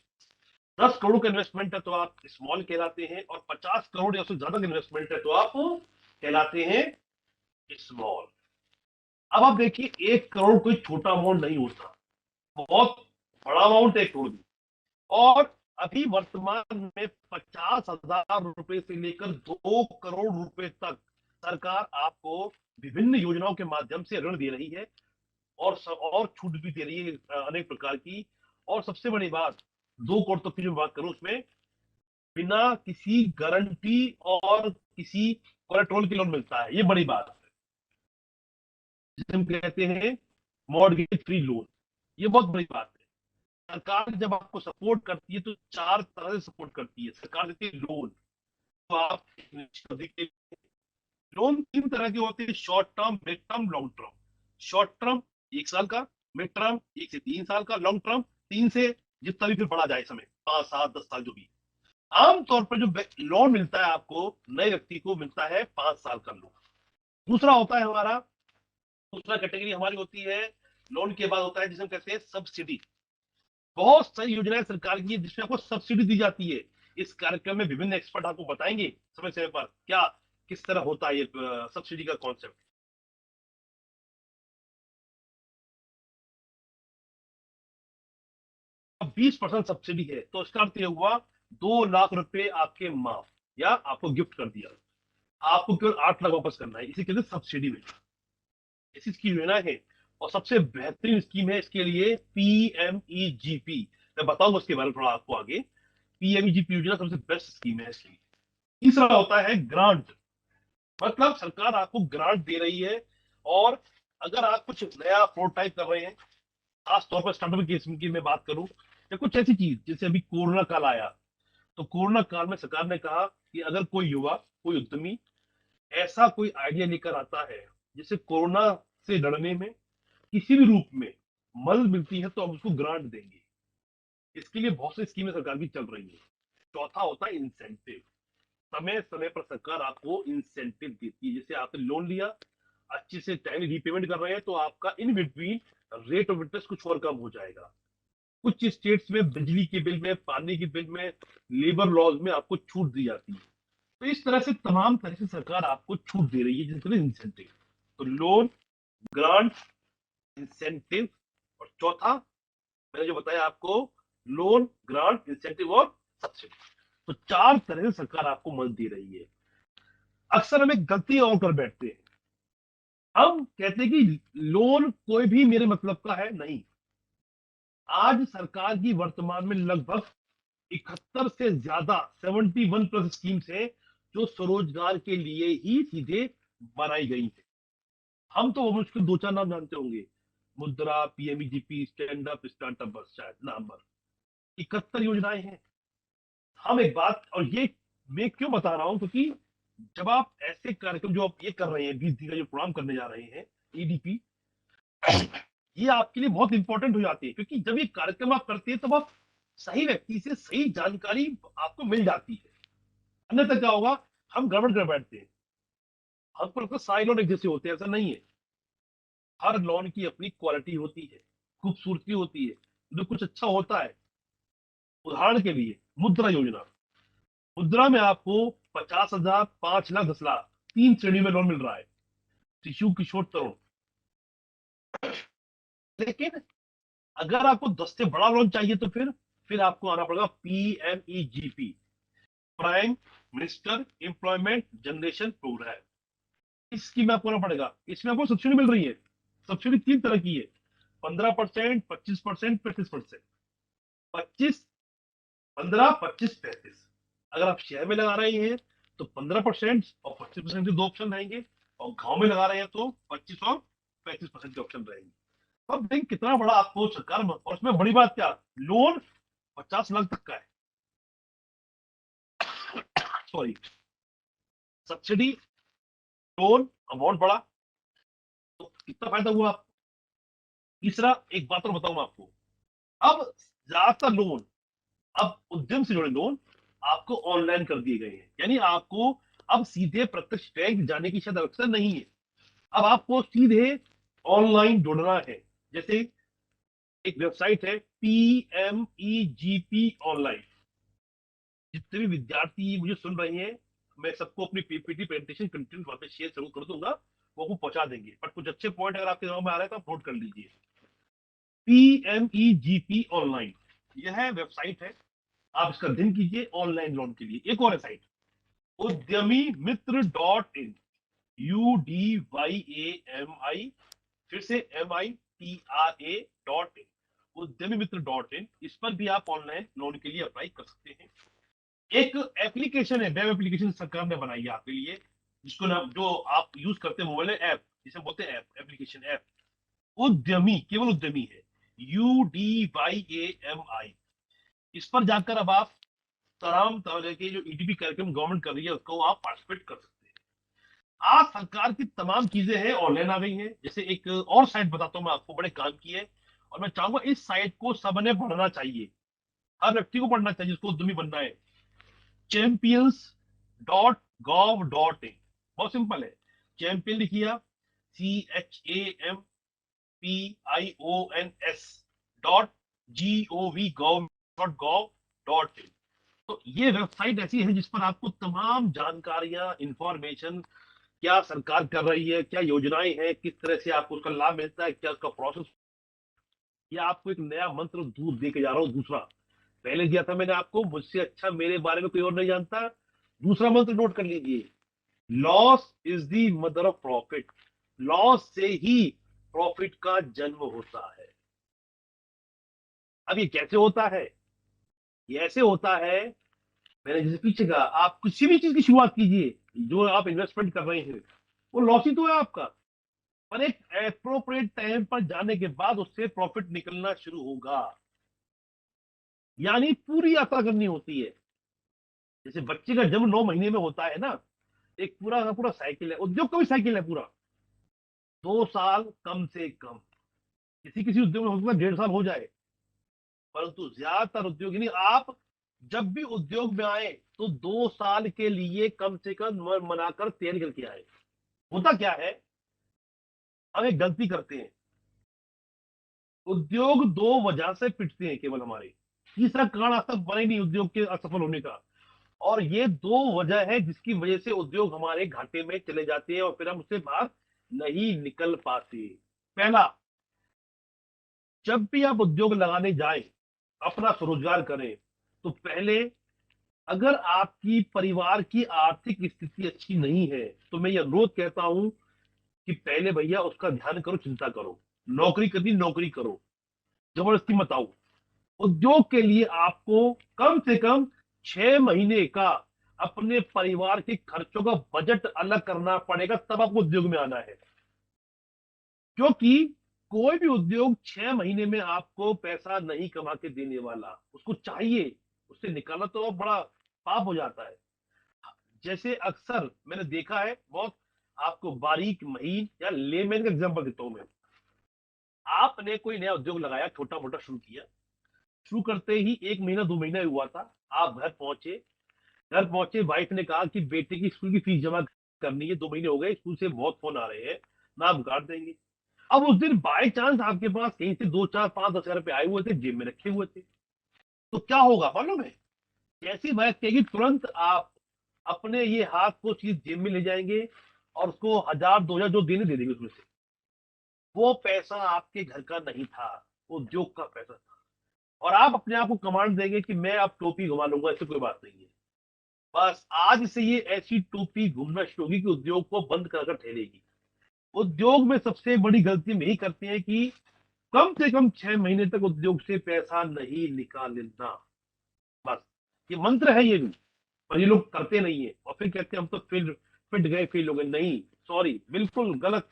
10 करोड़ का इन्वेस्टमेंट है तो आप स्मॉल कहलाते हैं, और 50 करोड़ या उससे ज्यादा का इन्वेस्टमेंट है तो आप कहलाते हैं स्मॉल। अब आप देखिए 1 करोड़ कोई छोटा अमाउंट नहीं होता, बहुत बड़ा अमाउंट है 1 करोड़ भी। और अभी वर्तमान में 50,000 रुपए से लेकर 2 करोड़ रुपए तक सरकार आपको विभिन्न योजनाओं के माध्यम से ऋण दे रही है, और छूट भी दे रही है अनेक प्रकार की। और सबसे बड़ी बात, 2 करोड़ तक की जो बात करूं उसमें बिना किसी गारंटी और किसी कोलेटरल की लोन मिलता है, ये बड़ी बात है, जिसे हम कहते हैं मॉर्गेज फ्री लोन। ये बहुत बड़ी बात है। सरकार जब आपको सपोर्ट करती है तो 4 तरह से सपोर्ट करती है। सरकार देती है लोन, तो आप लोन 3 तरह के होते हैं, short term, mid term, long term. Short term 1 साल का, मिड टर्म 1 से 3 साल का, लॉन्ग टर्म 3 से जितना भी फिर बढ़ा जाए समय, 5, 7, 10 साल जो भी। आमतौर पर जो लोन मिलता है आपको, नए व्यक्ति को मिलता है 5 साल का लोन। दूसरा होता है हमारा, दूसरा कैटेगरी हमारी होती है लोन के बाद होता है जिसे हम कहते हैं सब्सिडी। बहुत सारी योजनाएं सरकार की है जिसमें आपको सब्सिडी दी जाती है। इस कार्यक्रम में विभिन्न एक्सपर्ट आपको बताएंगे समय समय पर क्या किस तरह होता है ये सब्सिडी का कॉन्सेप्ट। 20% सब्सिडी है तो इसका अर्थ यह हुआ 2 लाख रुपए आपके माफ, या आपको गिफ्ट कर दिया, आपको केवल 8 लाख वापस करना है, इसे कहते हैं सब्सिडी में। इसी की योजना है। और सबसे बेहतरीन स्कीम है इसके लिए पीएमईजीपी। मैं बताऊंगा उसके बारे में थोड़ा आपको आगे। पीएमईजीपी योजना सबसे बेस्ट स्कीम है इसकी। तीसरा होता है ग्रांट, मतलब सरकार आपको ग्रांट दे रही है। और अगर आप कुछ नया प्रोटोटाइप कर रहे हैं, खास तौर पर स्टार्टअप की मैं बात करूं, या कुछ ऐसी चीज जैसे अभी कोरोना काल आया, तो कोरोना काल में सरकार ने कहा कि अगर कोई युवा, कोई उद्यमी ऐसा कोई आइडिया लेकर आता है जिसे कोरोना से लड़ने में किसी भी रूप में मदद मिलती है, तो हम उसको ग्रांट देंगे। इसके लिए बहुत सी स्कीमें सरकार की चल रही है। चौथा होता है इंसेंटिव। समय समय पर सरकार आपको इंसेंटिव देती है। जैसे आपने लोन लिया, अच्छे से टाइम रीपेमेंट कर रहे हैं, तो आपका in between rate of interest कुछ और कम हो जाएगा। कुछ स्टेट्स में बिजली के बिल में, पानी के बिल में, लेबर लॉज में आपको छूट दी जाती है। तो इस तरह से तमाम तरह से सरकार आपको छूट दे रही है, जिसके इंसेंटिव। तो लोन, ग्रांट, इंसेंटिव, और चौथा मैंने जो बताया आपको, लोन, ग्रांट, इंसेंटिव और सब्सिडी। तो 4 तरह से सरकार आपको मदद दे रही है। अक्सर हम एक गलती और कर बैठते हैं, हम कहते हैं कि लोन कोई भी मेरे मतलब का है। नहीं, आज सरकार की वर्तमान में लगभग 71 से ज्यादा 71+ स्कीम्स है जो स्वरोजगार के लिए ही सीधे बनाई गई है। हम तो मुश्किल 2-4 नाम जानते होंगे, मुद्रा, पीएमईजीपी, स्टैंड अप स्टार्टअप, बस शायद नाम पर 71 योजनाएं हैं। हम एक बात, और ये मैं क्यों बता रहा हूं, क्योंकि जब आप ऐसे कार्यक्रम जो आप ये कर रहे हैं, 20 दिन का जो प्रोग्राम करने जा रहे हैं, ईडीपी, ये आपके लिए बहुत इंपॉर्टेंट हो जाती है। क्योंकि जब ये कार्यक्रम आप करते हैं तब आप सही व्यक्ति से सही जानकारी आपको मिल जाती है। अन्यथा क्या होगा, हम गड़बड़ कर बैठते हैं, हमको लगता है सारे लोन एक जैसे होते हैं। ऐसा नहीं है। हर लोन की अपनी क्वालिटी होती है, खूबसूरती होती है, जो कुछ अच्छा होता है। उदाहरण के लिए मुद्रा योजना, मुद्रा में आपको 50,000, 5 लाख, 10 लाख, 3 श्रेणी में लोन मिल रहा है, शिशु, किशोर, तरुण। लेकिन अगर आपको 10 से बड़ा लोन चाहिए तो फिर आपको आना पड़ेगा PMEGP, prime minister employment generation programme. इस स्कीम में आपको आना पड़ेगा। इसमें आपको सब्सिडी मिल रही है। सब्सिडी 3 तरह की है, 15%, 25%, 35%। 25, 15, 25, 35। अगर आप शहर में लगा रहे हैं तो 15% और 25% के 2 ऑप्शन रहेंगे, और गांव में लगा रहे हैं तो 25 और 35% के ऑप्शन रहेंगे। अब बैंक कितना बड़ा आपको सरकार में, और उसमें बड़ी बात क्या, लोन 50 लाख तक का है, सॉरी, सब्सिडी, लोन अमाउंट बड़ा, तो कितना फायदा हुआ आपको। तीसरा एक बात और बताऊं मैं आपको, अब ज्यादातर लोन, अब उद्यम से जुड़े लोन आपको ऑनलाइन कर दिए गए हैं। यानी आपको अब सीधे प्रत्यक्ष बैंक जाने की शायद आवश्यकता नहीं है। अब आपको सीधे ऑनलाइन जुड़ना है। जैसे एक वेबसाइट है पीएमईजीपी ऑनलाइन, जितने भी विद्यार्थी मुझे सुन रहे हैं, मैं सबको अपनी पीपीटी प्रेजेंटेशन कंटेंट वहां पे शेयर जरूर कर दूंगा, वो आपको पहुंचा देंगे। पर कुछ अच्छे पॉइंट अगर आपके दिमाग में आ रहा है तो आप नोट कर लीजिए। PMEGP ऑनलाइन, यह वेबसाइट है, आप इसका दिन कीजिए ऑनलाइन लोन के लिए। एक और है साइट, उद्यमी मित्र .in, UDYAMI, फिर से MITRA.in, उद्यमी मित्र .in। इस पर भी आप ऑनलाइन लोन के लिए अप्लाई कर सकते हैं। एक एप्लीकेशन है, वेब एप्लीकेशन सरकार ने बनाई है आपके लिए, जिसको ना जो आप यूज करते हैं मोबाइल ऐप, जिसे बोलते हैं ऐप, एप्लीकेशन ऐप, उद्यमी, केवल उद्यमी है, UDYAMI। इस पर जाकर अब आप तमाम तरह के जो ईडीपी कार्यक्रम गवर्नमेंट कर रही है उसको आप पार्टिसिपेट कर सकते हैं। आज सरकार की तमाम चीजें हैं ऑनलाइन आ गई हैं। जैसे एक और साइट बताता हूँ मैं आपको, बड़े काम की है, और मैं चाहूंगा इस साइट को सबने पढ़ना चाहिए, हर व्यक्ति को पढ़ना चाहिए जिसको उद्यमी बनना है। champions.gov.in, बहुत सिंपल है, चैंपियन लिखिए, CHAMPIONS.gov.in। तो ये वेबसाइट ऐसी है जिस पर आपको तमाम जानकारियां, इंफॉर्मेशन, क्या सरकार कर रही है, क्या योजनाएं हैं, किस तरह से आपको उसका लाभ मिलता है, क्या उसका प्रोसेस। या आपको एक नया मंत्र दूर दे के जा रहा हूँ, दूसरा, पहले दिया था मैंने आपको, मुझसे अच्छा मेरे बारे में कोई और नहीं जानता। दूसरा मंत्र नोट कर लीजिए, loss is the mother of profit, loss से ही प्रॉफिट का जन्म होता है। अब ये कैसे होता है? ये ऐसे होता है, मैंने जैसे पीछे कहा, आप किसी भी चीज की शुरुआत कीजिए, जो आप इन्वेस्टमेंट कर रहे हैं वो लॉस ही तो है आपका, पर एक अप्रोप्रिएट टाइम पर जाने के बाद उससे प्रॉफिट निकलना शुरू होगा। यानी पूरी यात्रा करनी होती है। जैसे बच्चे का जन्म 9 महीने में होता है ना, एक पूरा का पूरा साइकिल है, उद्योग का भी साइकिल है पूरा, 2 साल कम से कम। किसी किसी उद्योग में हो सकता है 1.5 साल हो जाए, परंतु ज्यादातर उद्योग, यानी आप जब भी उद्योग में आए तो 2 साल के लिए कम से कम मन बनाकर तैयारी करके आए। होता क्या है, हम एक गलती करते हैं, उद्योग 2 वजह से पिटते हैं केवल हमारे, तीसरा कारण आज तक बना ही नहीं उद्योग के असफल होने का। और ये 2 वजह है जिसकी वजह से उद्योग हमारे घाटे में चले जाते हैं और फिर हम उससे बाहर नहीं निकल पाते। पहला, जब भी आप उद्योग लगाने जाएं, अपना स्वरोजगार करें, तो पहले, अगर आपकी परिवार की आर्थिक स्थिति अच्छी नहीं है तो मैं ये अनुरोध कहता हूं कि पहले भैया उसका ध्यान करो, चिंता करो, नौकरी करनी नौकरी करो, जबरदस्ती मत आओ। उद्योग के लिए आपको कम से कम 6 महीने का अपने परिवार के खर्चों का बजट अलग करना पड़ेगा, तब आपको उद्योग में आना है। क्योंकि कोई भी उद्योग 6 महीने में आपको पैसा नहीं कमा के देने वाला, उसको चाहिए, उससे निकालना तो बड़ा पाप हो जाता है। जैसे अक्सर मैंने देखा है, बहुत आपको बारीक महीन या लेमैन का एग्जांपल देता हूं मैं। आपने कोई नया उद्योग लगाया, छोटा मोटा शुरू किया, शुरू करते ही 1 महीना 2 महीना हुआ था, आप घर पहुंचे, घर पहुंचे, वाइफ ने कहा कि बेटे की स्कूल की फीस जमा करनी है, 2 महीने हो गए, स्कूल से बहुत फोन आ रहे हैं, ना आप काट देंगे। अब उस दिन बाय चांस आपके पास कहीं से 2 4 5 10 हजार रुपए आए हुए थे, जेब में रखे हुए थे, तो क्या होगा मालूम है? जैसी वाइफ कहेगी, तुरंत आप अपने ये हाथ को चीज जेब में ले जाएंगे और उसको 1000 2000 जो देने दे देंगे उसमें से। वो पैसा आपके घर का नहीं था, वो उद्योग का पैसा था। और आप अपने आप को कमांड देंगे कि मैं अब टोपी घुमा लूंगा, ऐसे कोई बात नहीं है। बस आज से ये ऐसी टोपी घूमना शुरू होगी कि उद्योग को बंद कर कर ठहरेगी। उद्योग में सबसे बड़ी गलती हम यही करते हैं कि कम से कम 6 महीने तक उद्योग से पैसा नहीं निकालना। बस ये मंत्र है ये भी, पर ये लोग करते नहीं है, और फिर कहते हैं हम तो फिट फिट गए, फेल हो गए। नहीं, सॉरी, बिल्कुल गलत।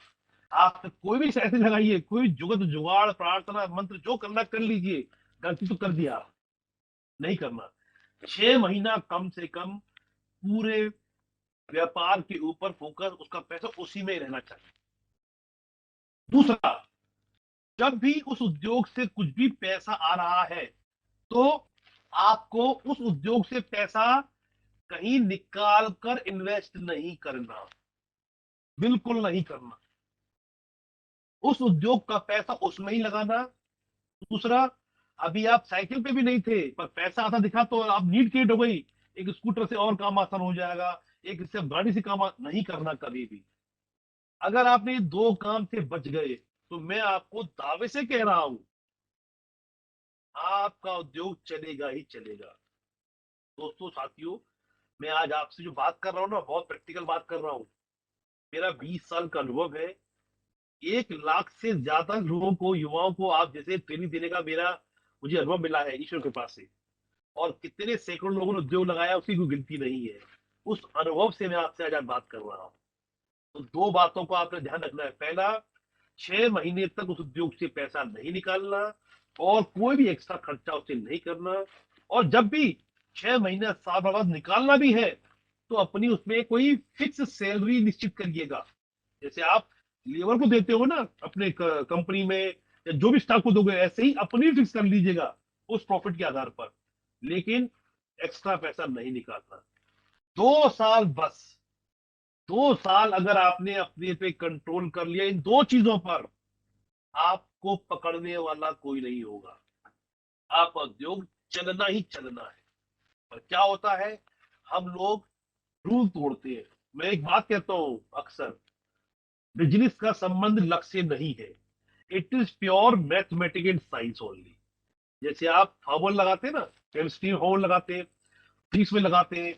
आप कोई भी ऐसे लगाइए, कोई जुगत जुगाड़ प्रार्थना मंत्र जो करना कर लीजिए, गलती तो कर दिया, नहीं करना। 6 महीना कम से कम पूरे व्यापार के ऊपर फोकस, उसका पैसा उसी में रहना चाहिए। दूसरा, जब भी उस उद्योग से कुछ भी पैसा आ रहा है तो आपको उस उद्योग से पैसा कहीं निकाल कर इन्वेस्ट नहीं करना, बिल्कुल नहीं करना। उस उद्योग का पैसा उसमें ही लगाना। दूसरा, अभी आप साइकिल पे भी नहीं थे पर पैसा आता दिखा तो आप नीड क्रिएट हो गई एक स्कूटर से और काम आसान हो जाएगा, एक इससे गाड़ी से काम नहीं करना कभी भी। अगर आपने ये दो काम से बच गए तो मैं आपको दावे से कह रहा हूं, आपका उद्योग चलेगा ही चलेगा। दोस्तों साथियों, मैं आज आपसे जो बात कर रहा हूँ ना, बहुत प्रैक्टिकल बात कर रहा हूँ। मेरा 20 साल का अनुभव है। 1 लाख से ज्यादा लोगों को, युवाओं को आप जैसे ट्रेनिंग देने का मेरा मुझे अनुभव मिला है ईश्वर के पास से। और कितने सैकड़ों लोगों ने उद्योग लगाया, उसकी कोई गिनती नहीं है। उस अनुभव से मैं आपसे आज बात कर रहा हूँ। तो दो बातों को आपने ध्यान रखना है। पहला, 6 महीने तक उस उद्योग से पैसा नहीं निकालना और कोई भी एक्स्ट्रा खर्चा उससे नहीं करना। और जब भी 6 महीने साल भर बाद निकालना भी है तो अपनी उसमें कोई फिक्स सैलरी निश्चित करिएगा। जैसे आप लेबर को देते हो ना अपने कंपनी में, या जो भी स्टाफ को दोगे, ऐसे ही अपनी फिक्स कर लीजिएगा उस प्रॉफिट के आधार पर। लेकिन एक्स्ट्रा पैसा नहीं निकालना। 2 साल बस, 2 साल अगर आपने अपने पे कंट्रोल कर लिया इन दो चीजों पर, आपको पकड़ने वाला कोई नहीं होगा। आप उद्योग चलना ही चलना है। पर क्या होता है, हम लोग रूल तोड़ते हैं। मैं एक बात कहता हूं अक्सर, बिजनेस का संबंध लक से नहीं है। It is pure mathematical science only. जैसे आप फार्मूला लगाते हैं ना, केमिस्ट्री में फार्मूला लगाते हैं, फिजिक्स में लगाते हैं।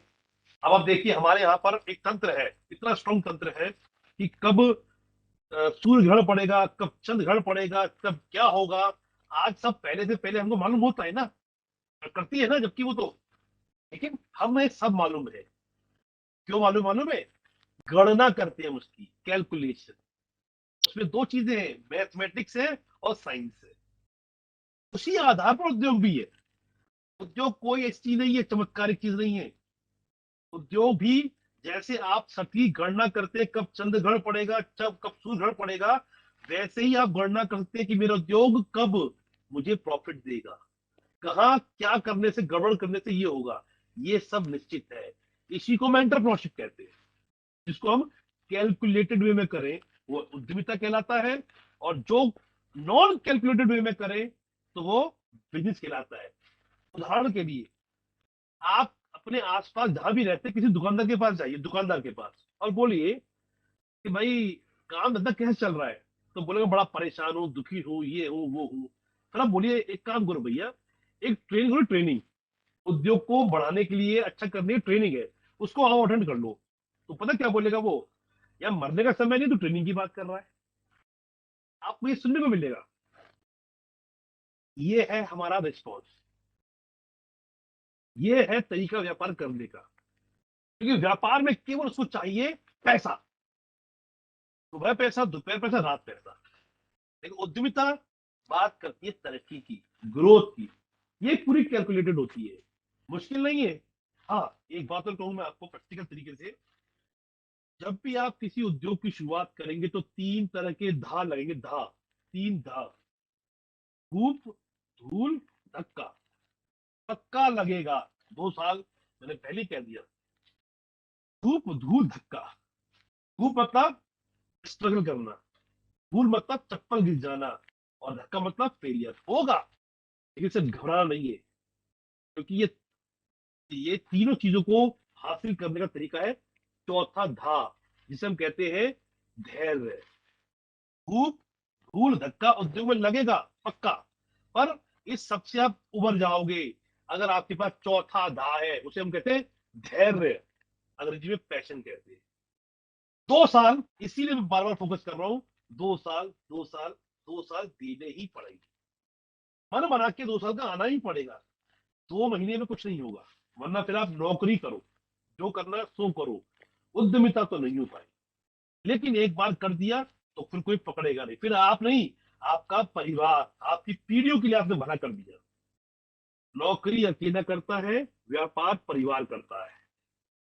अब आप देखिए हमारे यहाँ पर एक तंत्र है, इतना स्ट्रॉन्ग तंत्र है कि कब सूर्य ग्रहण पड़ेगा, कब चंद्र ग्रहण पड़ेगा, कब क्या होगा, आज सब पहले से पहले हमको मालूम होता है ना, करती है ना जबकि वो तो। लेकिन हमें सब मालूम है। क्यों मालूम? मालूम है, गणना करते हैं हम उसकी, कैलकुलेशन। उसमें दो चीजें हैं, मैथमेटिक्स है और साइंस है। उसी आधार पर उद्योग भी है। उद्योग कोई ऐसी चीज नहीं है, चमत्कारिक चीज नहीं है। उद्योग भी जैसे आप सटीक गणना करते हैं कब चंद्र ग्रहण पड़ेगा, कब सूर्य ग्रहण पड़ेगा, वैसे ही आप गणना करते हैं कि मेरा उद्योग कब मुझे प्रॉफिट देगा, कहाँ क्या करने से, गड़बड़ करने से ये होगा। ये सब निश्चित है। इसी को मैं एंटरप्रेन्योरशिप कहते हैं। जिसको हम कैलकुलेटेड वे में करें वो उद्यमिता कहलाता है, और जो नॉन कैलकुलेटेड वे में करें तो वो बिजनेस कहलाता है। उदाहरण के लिए, आप अपने आसपास जहां भी रहते हैं किसी दुकानदार के पास जाइए, दुकानदार के पास, और बोलिए कि भाई काम धंधा कैसे चल रहा है। तो बोलेगा बड़ा परेशान हूँ, दुखी हूँ, ये हूँ वो हूँ। फिर आप बोलिए एक काम करो भैया, एक ट्रेनिंग करो, ट्रेनिंग उद्योग को बढ़ाने के लिए, अच्छा करने की ट्रेनिंग है, उसको आओ अटेंड कर लो। तो पता क्या बोलेगा वो, यार मरने का समय नहीं तो ट्रेनिंग की बात कर रहा है। आपको ये सुनने को मिलेगा। ये है हमारा रिस्पॉन्स। ये है तरीका व्यापार करने का। क्योंकि व्यापार में केवल उसको चाहिए पैसा। सुबह पैसा, दोपहर पैसा, रात पैसा। लेकिन उद्यमिता बात करती है तरक्की की, ग्रोथ की। ये पूरी कैलकुलेटेड होती है, मुश्किल नहीं है। हाँ, एक बात और कहूं मैं आपको प्रैक्टिकल तरीके से, जब भी आप किसी उद्योग की शुरुआत करेंगे तो 3 तरह के धा लगेंगे। धा, 3 धा: धूप, धूल, धक्का। पक्का लगेगा। 2 साल मैंने पहले ही कह दिया। धूप, धूल, धक्का। धूप मतलब स्ट्रगल करना, धूल मतलब चप्पल गिर जाना, और धक्का मतलब फेलियर होगा। लेकिन सिर्फ घबराना नहीं है, क्योंकि ये तीनों चीजों को हासिल करने का तरीका है चौथा धा, जिसे हम कहते हैं धैर्य। धूप, धूल, धक्का उद्योग में लगेगा पक्का, पर इस सबसे आप उबर जाओगे अगर आपके पास चौथा धा है, उसे हम कहते हैं धैर्य, अंग्रेजी में पैशन कहते हैं। 2 साल, इसीलिए मैं बार बार फोकस कर रहा हूं। 2 साल, 2 साल, 2 साल देने ही पड़ेंगे। मन बना के 2 साल का आना ही पड़ेगा। 2 महीने में कुछ नहीं होगा, वरना फिर आप नौकरी करो, जो करना है सो करो, उद्यमिता तो नहीं हो पाएगी। लेकिन एक बार कर दिया तो फिर कोई पकड़ेगा नहीं, फिर आप नहीं, आपका परिवार, आपकी पीढ़ियों के लिए आपने भला कर दिया। नौकरी अकेला करता है, व्यापार परिवार करता है।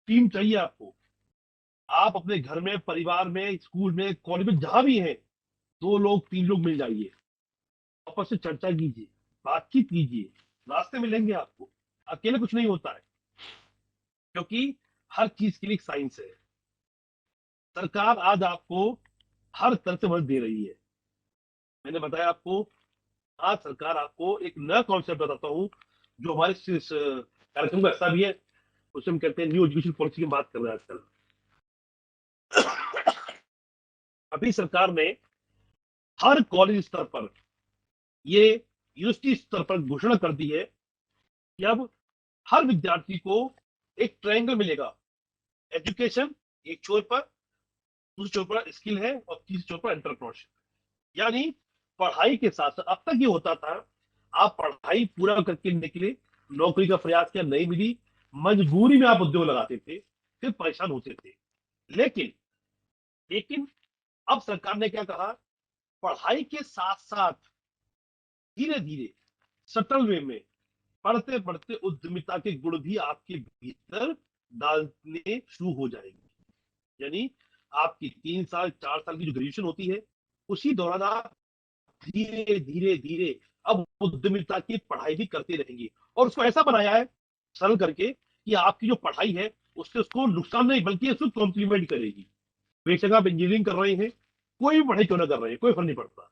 टीम चाहिए आपको। आप अपने घर में, परिवार में, स्कूल में, कॉलेज में, जहां भी हैं, 2 लोग 3 लोग मिल जाइए, आपस में चर्चा कीजिए, बातचीत कीजिए, रास्ते मिलेंगे आपको। अकेले कुछ नहीं होता है, क्योंकि हर चीज के लिए एक साइंस है। सरकार आज आपको हर तरह से मदद दे रही है। मैंने बताया आपको, आज सरकार आपको एक नया कॉन्सेप्ट बताता हूँ जो हमारे इस कार्यक्रम का हिस्सा भी है। उसे हम कहते हैं न्यू एजुकेशन पॉलिसी की बात कर रहे हैं आजकल। अभी सरकार ने हर कॉलेज स्तर पर, ये यूनिवर्सिटी स्तर पर घोषणा कर दी है कि अब हर विद्यार्थी को एक ट्रायंगल मिलेगा। एजुकेशन एक छोर पर, दूसरे छोर पर स्किल है, और तीसरे छोर पर एंटरप्रेन्योरशिप। यानी पढ़ाई के साथ साथ, अब तक ये होता था आप पढ़ाई पूरा करके निकले, नौकरी का प्रयास किया, नहीं मिली, मजबूरी में आप उद्योग लगाते थे, फिर परेशान होते थे। लेकिन लेकिन अब सरकार ने क्या कहा, पढ़ाई के साथ साथ धीरे धीरे सटल वे में, पढ़ते पढ़ते उद्यमिता के गुण भी आपके भीतर डालने शुरू हो जाएंगे। यानी आपकी 3 साल 4 साल की जो ग्रेजुएशन होती है, उसी दौरान आप धीरे धीरे धीरे अब उद्यमिता की पढ़ाई भी करते रहेंगे। और उसको ऐसा बनाया है सरल करके कि आपकी जो पढ़ाई है उससे उसको नुकसान नहीं, बल्कि उसको कॉम्प्लीमेंट करेगी। बेशक आप इंजीनियरिंग कर रहे हैं, कोई भी पढ़ाई क्यों ना कर रहे हैं, कोई फर्क नहीं पड़ता।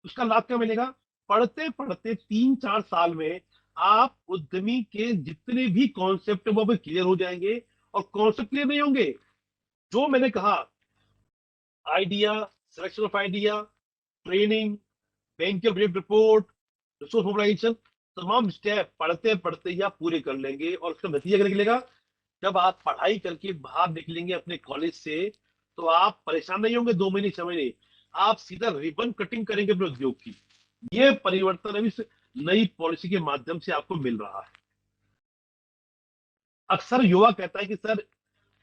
उसका लाभ क्या मिलेगा, पढ़ते पढ़ते 3-4 साल में आप उद्यमी के जितने भी कॉन्सेप्ट वो भी क्लियर हो जाएंगे। और कॉन्सेप्ट क्लियर नहीं होंगे, जो मैंने कहा, idea, selection of idea, training, bank project report, resource mobilisation, तमाम स्टेप पढ़ते पढ़ते ही आप पूरे कर लेंगे। और उसका नतीजा क्या निकलेगा, जब आप पढ़ाई करके बाहर निकलेंगे अपने कॉलेज से, तो आप परेशान नहीं होंगे 2 महीने 6 महीने, आप सीधा रिबन कटिंग करेंगे अपने उद्योग की। ये परिवर्तन अभी नई पॉलिसी के माध्यम से आपको मिल रहा है। अक्सर युवा कहता है कि सर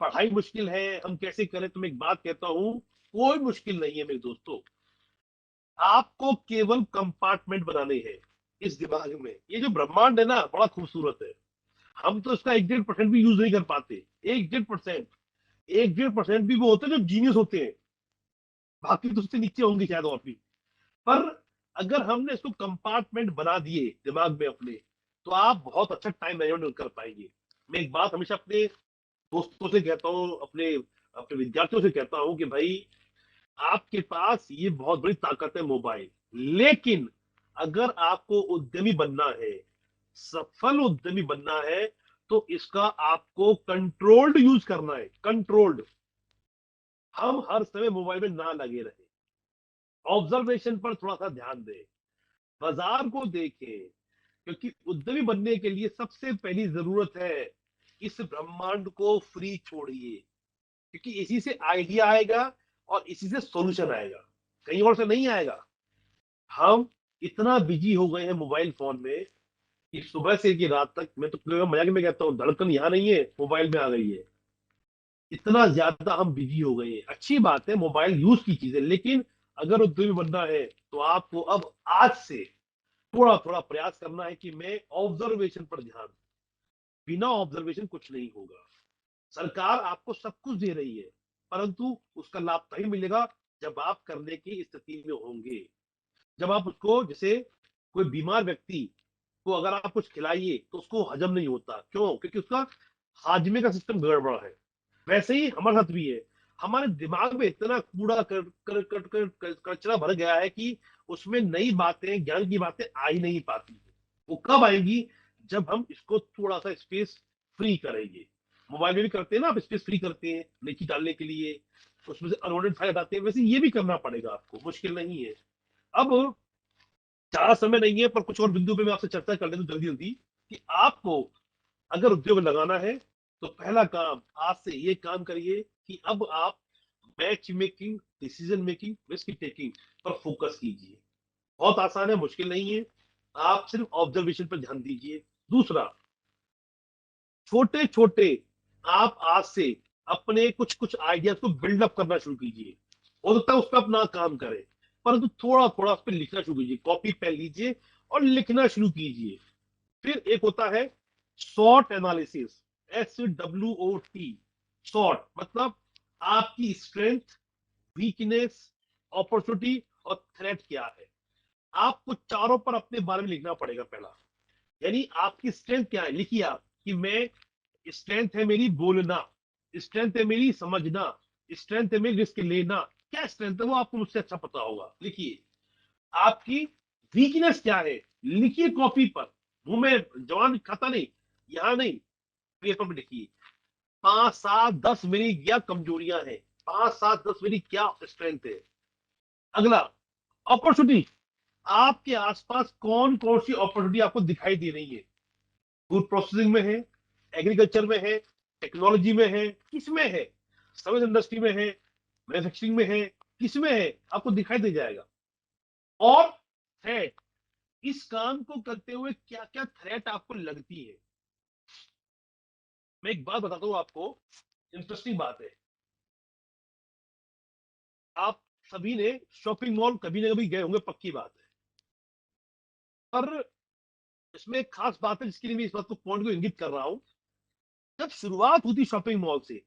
पढ़ाई मुश्किल है, हम कैसे करें। तो मैं एक बात कहता हूं, कोई मुश्किल नहीं है मेरे दोस्तों। आपको केवल कंपार्टमेंट बनाने हैं इस दिमाग में। ये जो ब्रह्मांड है ना, बड़ा खूबसूरत है। हम तो इसका 1-1.5% भी यूज नहीं कर पाते। 1-1.5%, 1-1.5% भी वो होते हैं जो जीनियस होते हैं, बाकी तो उससे नीचे होंगे शायद और भी। पर अगर हमने इसको कंपार्टमेंट बना दिए दिमाग में अपने, तो आप बहुत अच्छा टाइम मैनेजमेंट कर पाएंगे। मैं एक बात हमेशा अपने दोस्तों से कहता हूँ, अपने अपने विद्यार्थियों से कहता हूँ कि भाई, आपके पास ये बहुत बड़ी ताकत है मोबाइल, लेकिन अगर आपको उद्यमी बनना है, सफल उद्यमी बनना है, तो इसका आपको कंट्रोल्ड यूज करना है, कंट्रोल्ड। हम हर समय मोबाइल में ना लगे रहे, ऑब्जर्वेशन पर थोड़ा सा ध्यान दें, बाजार को देखें। क्योंकि उद्यमी बनने के लिए सबसे पहली जरूरत है, इस ब्रह्मांड को फ्री छोड़िए। क्योंकि इसी से आइडिया आएगा और इसी से सॉल्यूशन आएगा, कहीं और से नहीं आएगा। हम इतना बिजी हो गए हैं मोबाइल फोन में कि सुबह से लेकर रात तक, मैं तो मजाक में कहता हूँ, धड़कन यहाँ नहीं है, मोबाइल में आ गई है। इतना ज्यादा हम बिजी हो गए हैं। अच्छी बात है, मोबाइल यूज की चीज है, लेकिन अगर उद्यमी बनना है तो आपको अब आज से थोड़ा थोड़ा प्रयास करना है कि मैं ऑब्जर्वेशन पर ध्यान दूं। बिना ऑब्जर्वेशन कुछ नहीं होगा। सरकार आपको सब कुछ दे रही है, परंतु उसका लाभ तभी मिलेगा जब आप करने की स्थिति में होंगे। जब आप उसको, जैसे कोई बीमार व्यक्ति को अगर आप कुछ खिलाइए तो उसको हजम नहीं होता, क्यों? क्योंकि उसका हाजमे का सिस्टम गड़बड़ है। वैसे ही हमारे साथ भी है। हमारे दिमाग में इतना कूड़ा कचरा भर गया है कि उसमें नई बातें, ज्ञान की बातें आ ही नहीं पाती। वो कब आएंगी, जब हम इसको थोड़ा सा स्पेस फ्री करेंगे। मोबाइल में भी करते हैं ना, आप स्पेस फ्री करते हैं नीचे डालने के लिए, उसमें से अनवांटेड फाइल हटाते हैं, वैसे ये भी करना पड़ेगा आपको, मुश्किल नहीं है। अब ज्यादा समय नहीं है, पर कुछ और बिंदु पे मैं आपसे चर्चा कर लेता हूं जल्दी जल्दी, कि आपको अगर उद्योग लगाना है, तो पहला काम आज से ये काम करिए कि अब आप match making, decision making, risk taking पर फोकस कीजिए। बहुत आसान है, मुश्किल नहीं है। आप सिर्फ ऑब्जर्वेशन पर ध्यान दीजिए। दूसरा, छोटे छोटे आप आज से अपने कुछ कुछ आइडियाज को बिल्डअप करना शुरू कीजिए। हो सकता है उस पर अपना काम करें, परंतु थोड़ा थोड़ा उस पर लिखना शुरू कीजिए। कॉपी पेन लीजिए और लिखना शुरू कीजिए। फिर एक होता है शॉर्ट एनालिसिस, SWOT। शॉर्ट मतलब आपकी स्ट्रेंथ, वीकनेस, अपॉर्चुनिटी और थ्रेट क्या है। आपको चारों पर अपने बारे में लिखना पड़ेगा पहला। यानी आपकी स्ट्रेंथ क्या है, लिखिए आप कि मैं, स्ट्रेंथ है मेरी बोलना, स्ट्रेंथ है मेरी समझना, स्ट्रेंथ है मेरी रिस्क लेना। क्या स्ट्रेंथ है वो आपको मुझसे अच्छा पता होगा, लिखिए। आपकी वीकनेस क्या है, लिखिए कॉपी पर। मुंह में जवान खाता नहीं, यहां नहीं, पेपर में लिखिए, 5 7 10 मेरी क्या कमजोरियां हैं, 5 7 10 मेरी क्या स्ट्रेंथ है। अगला, अपॉर्चुनिटी, आपके आसपास कौन कौन सी अपॉर्चुनिटी आपको दिखाई दे रही है। फूड प्रोसेसिंग में है, एग्रीकल्चर में है, टेक्नोलॉजी में है, किसमें है, सर्विस इंडस्ट्री में है, मैन्युफैक्चरिंग में है, किसमें है, आपको दिखाई दे जाएगा। और थ्रेट, इस काम को करते हुए क्या क्या थ्रेट आपको लगती है। मैं एक बात बताता हूँ आपको, इंटरेस्टिंग बात है। आप सभी ने शॉपिंग मॉल कभी ना कभी गए होंगे, पक्की बात है। पर इसमें एक खास बात है जिसके लिए मैं इस बात को पॉइंट को इंगित कर रहा हूं। जब शुरुआत हुई शॉपिंग मॉल से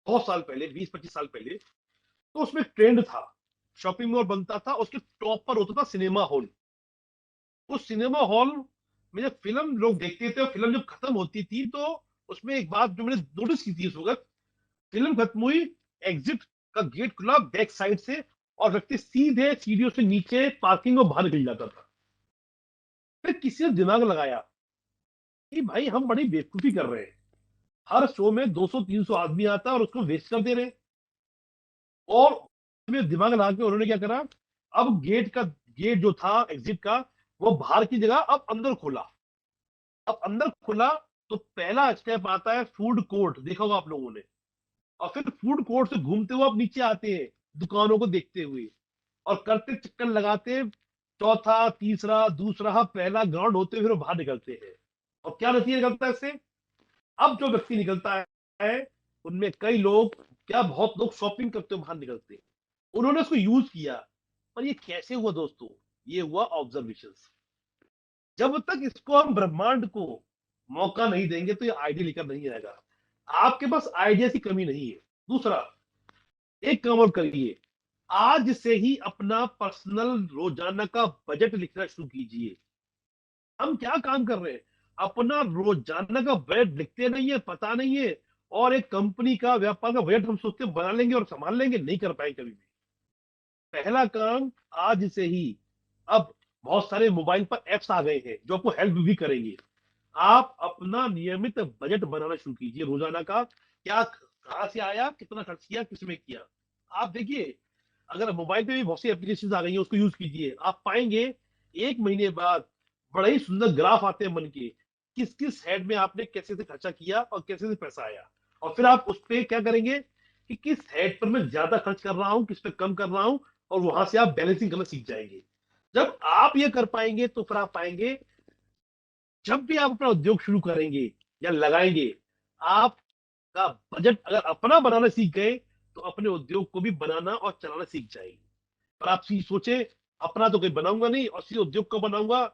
बहुत साल पहले, 20 25 साल पहले, तो उसमें ट्रेंड था, शॉपिंग मॉल बनता था, उसके टॉप पर होता था सिनेमा हॉल। उस सिनेमा हॉल में जब फिल्म लोग देखते थे और फिल्म जब खत्म होती थी, तो उसमें एक बात जो मैंने नोटिस की थी उस वक्त, फिल्म खत्म हुई, एग्जिट का गेट खुला बैक साइड से, और व्यक्ति सीधे सीढ़ियों से नीचे पार्किंग में बाहर निकल जाता था। फिर किसी ने दिमाग लगाया कि भाई हम बड़ी बेवकूफी कर रहे हैं, हर शो में 200 300 आदमी आता है और उसको वेस्ट कर दे रहे हैं। और उसमें दिमाग लगा के उन्होंने क्या करा, अब गेट जो था एग्जिट का, वो बाहर की जगह अब अंदर खोला। अब अंदर खुला तो पहला स्टेप आता है फूड कोर्ट, देखा होगा आप लोगों ने। और फिर फूड कोर्ट से घूमते हुए आप नीचे आते हैं, दुकानों को देखते हुए, और करते चक्कर लगाते, चौथा तीसरा दूसरा पहला ग्राउंड होते हुए फिर बाहर निकलते हैं। और क्या नतीजा निकलता है इससे, अब जो व्यक्ति निकलता है उनमें कई लोग, क्या बहुत लोग शॉपिंग करते हुए बाहर निकलते हैं। उन्होंने उसको यूज किया। पर ये कैसे हुआ दोस्तों, ये हुआ ऑब्जर्वेशन। जब तक इसको हम ब्रह्मांड को मौका नहीं देंगे तो ये आइडिया लेकर नहीं आएगा। आपके पास आइडिया की कमी नहीं है। दूसरा, एक काम और करिए, आज से ही अपना पर्सनल रोजाना का बजट लिखना शुरू कीजिए। हम क्या काम कर रहे हैं, अपना रोजाना का बजट लिखते नहीं है, पता नहीं है। और एक कंपनी का, व्यापार का बजट हम सोचते हैं बना लेंगे और संभाल लेंगे, नहीं कर पाएंगे कभी भी। पहला काम आज से ही, अब बहुत सारे मोबाइल पर एप्स आ गए हैं जो आपको हेल्प भी करेंगे। आप अपना नियमित बजट बनाना शुरू कीजिए रोजाना का, क्या कहां से आया, कितना खर्च किया, किसमें किया। आप देखिए, अगर मोबाइल पे भी बहुत सी एप्लीकेशन आ गई है, उसको यूज कीजिए, आप पाएंगे 1 महीने बाद बड़े ही सुंदर ग्राफ आते हैं बन के, किस किस हेड में आपने कैसे से खर्चा किया और कैसे से पैसा आया। और फिर आप उस पर क्या करेंगे कि किस हेड पर मैं ज्यादा खर्च कर रहा हूँ, किस पे कम कर रहा हूँ, और वहां से आप बैलेंसिंग करना सीख जाएंगे। जब आप ये कर पाएंगे तो फिर आप पाएंगे, जब भी आप अपना उद्योग शुरू करेंगे या लगाएंगे, आपका बजट अगर अपना बनाना सीख गए, तो अपने उद्योग को भी बनाना और चलाना सीख जाएंगे। पर आप सोचे, अपना तो कोई बनाऊंगा नहीं और सीधे उद्योग को बनाऊंगा,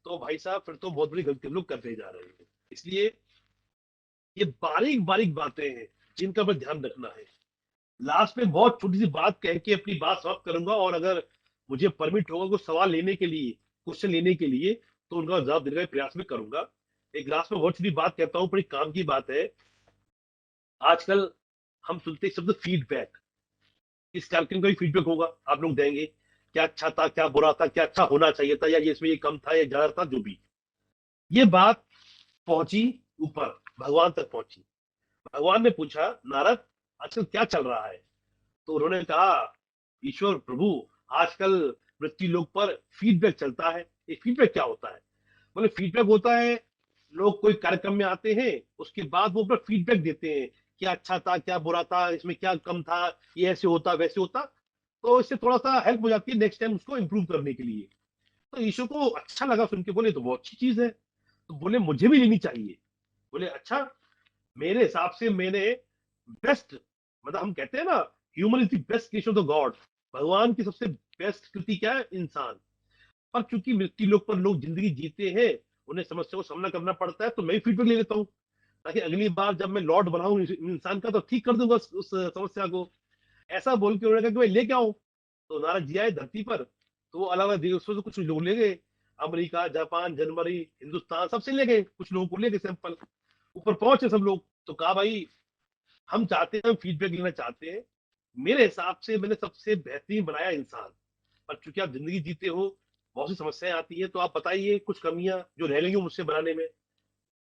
तो भाई साहब फिर तो बहुत बड़ी गलती हम लोग करते जा रहे हैं। इसलिए ये बारीक बारीक बातें हैं जिनका पर ध्यान रखना है। लास्ट में बहुत छोटी सी बात कह के अपनी बात समाप्त करूंगा, और अगर मुझे परमिट होगा कुछ सवाल लेने के लिए, क्वेश्चन लेने के लिए, तो उनका जवाब देने का प्रयास में करूंगा। एक लास्ट में बहुत छोटी बात कहता हूँ, बड़ी काम की बात है। आजकल हम सुनते हैं शब्द फीडबैक। इस कार्यक्रम का भी फीडबैक होगा, आप लोग देंगे, क्या अच्छा था, क्या बुरा था, क्या अच्छा होना चाहिए था, या ये इसमें ये कम था या ज्यादा था, जो भी। ये बात पहुंची ऊपर, भगवान तक पहुंची। भगवान ने पूछा, नारद आजकल क्या चल रहा है। तो उन्होंने कहा, ईश्वर प्रभु, आजकल मृत्यु लोक पर फीडबैक चलता है। ये फीडबैक क्या होता है? बोले, फीडबैक होता है, लोग कोई कार्यक्रम में आते हैं, उसके बाद वो अपना फीडबैक देते हैं, क्या अच्छा था, क्या बुरा था, इसमें क्या कम था, ये ऐसे होता वैसे होता। तो इससे थोड़ा सा हेल्प हो जाती है नेक्स्ट टाइम उसको इम्प्रूव करने के लिए। तो ईश्वर को अच्छा लगा सुन के, बोले तो बहुत अच्छी चीज है। तो बोले मुझे भी लेनी चाहिए। बोले अच्छा, मेरे हिसाब से मैंने बेस्ट, मतलब हम कहते हैं ना, human is the best creation of the God. भगवान की सबसे बेस्ट कृति क्या है? इंसान। पर चूंकि मृत्यु लोक पर लोग जिंदगी जीते हैं, उन्हें समस्या को सामना करना पड़ता है, तो मैं भी फीडबैक ले लेता हूँ, ताकि अगली बार जब मैं लॉर्ड बनाऊं इंसान का, तो ठीक कर दूंगा उस समस्या को। ऐसा बोल के उन्होंने कहा कि भाई लेके आओ। तो नारद जी आए धरती पर, तो वो अलग अलग देशों से कुछ लोग ले गए, अमेरिका, जापान, जनवरी, हिंदुस्तान, सबसे ले गए, कुछ लोगों को ले गए सैंपल। ऊपर पहुंचे सब लोग, तो कहा भाई हम चाहते हैं, हम फीडबैक लेना चाहते हैं। मेरे हिसाब से मैंने सबसे बेहतरीन बनाया इंसान। पर चूंकि आप जिंदगी जीते हो, बहुत सी समस्याएं आती है, तो आप बताइए कुछ कमियां जो रह गई हो मुझसे बनाने में।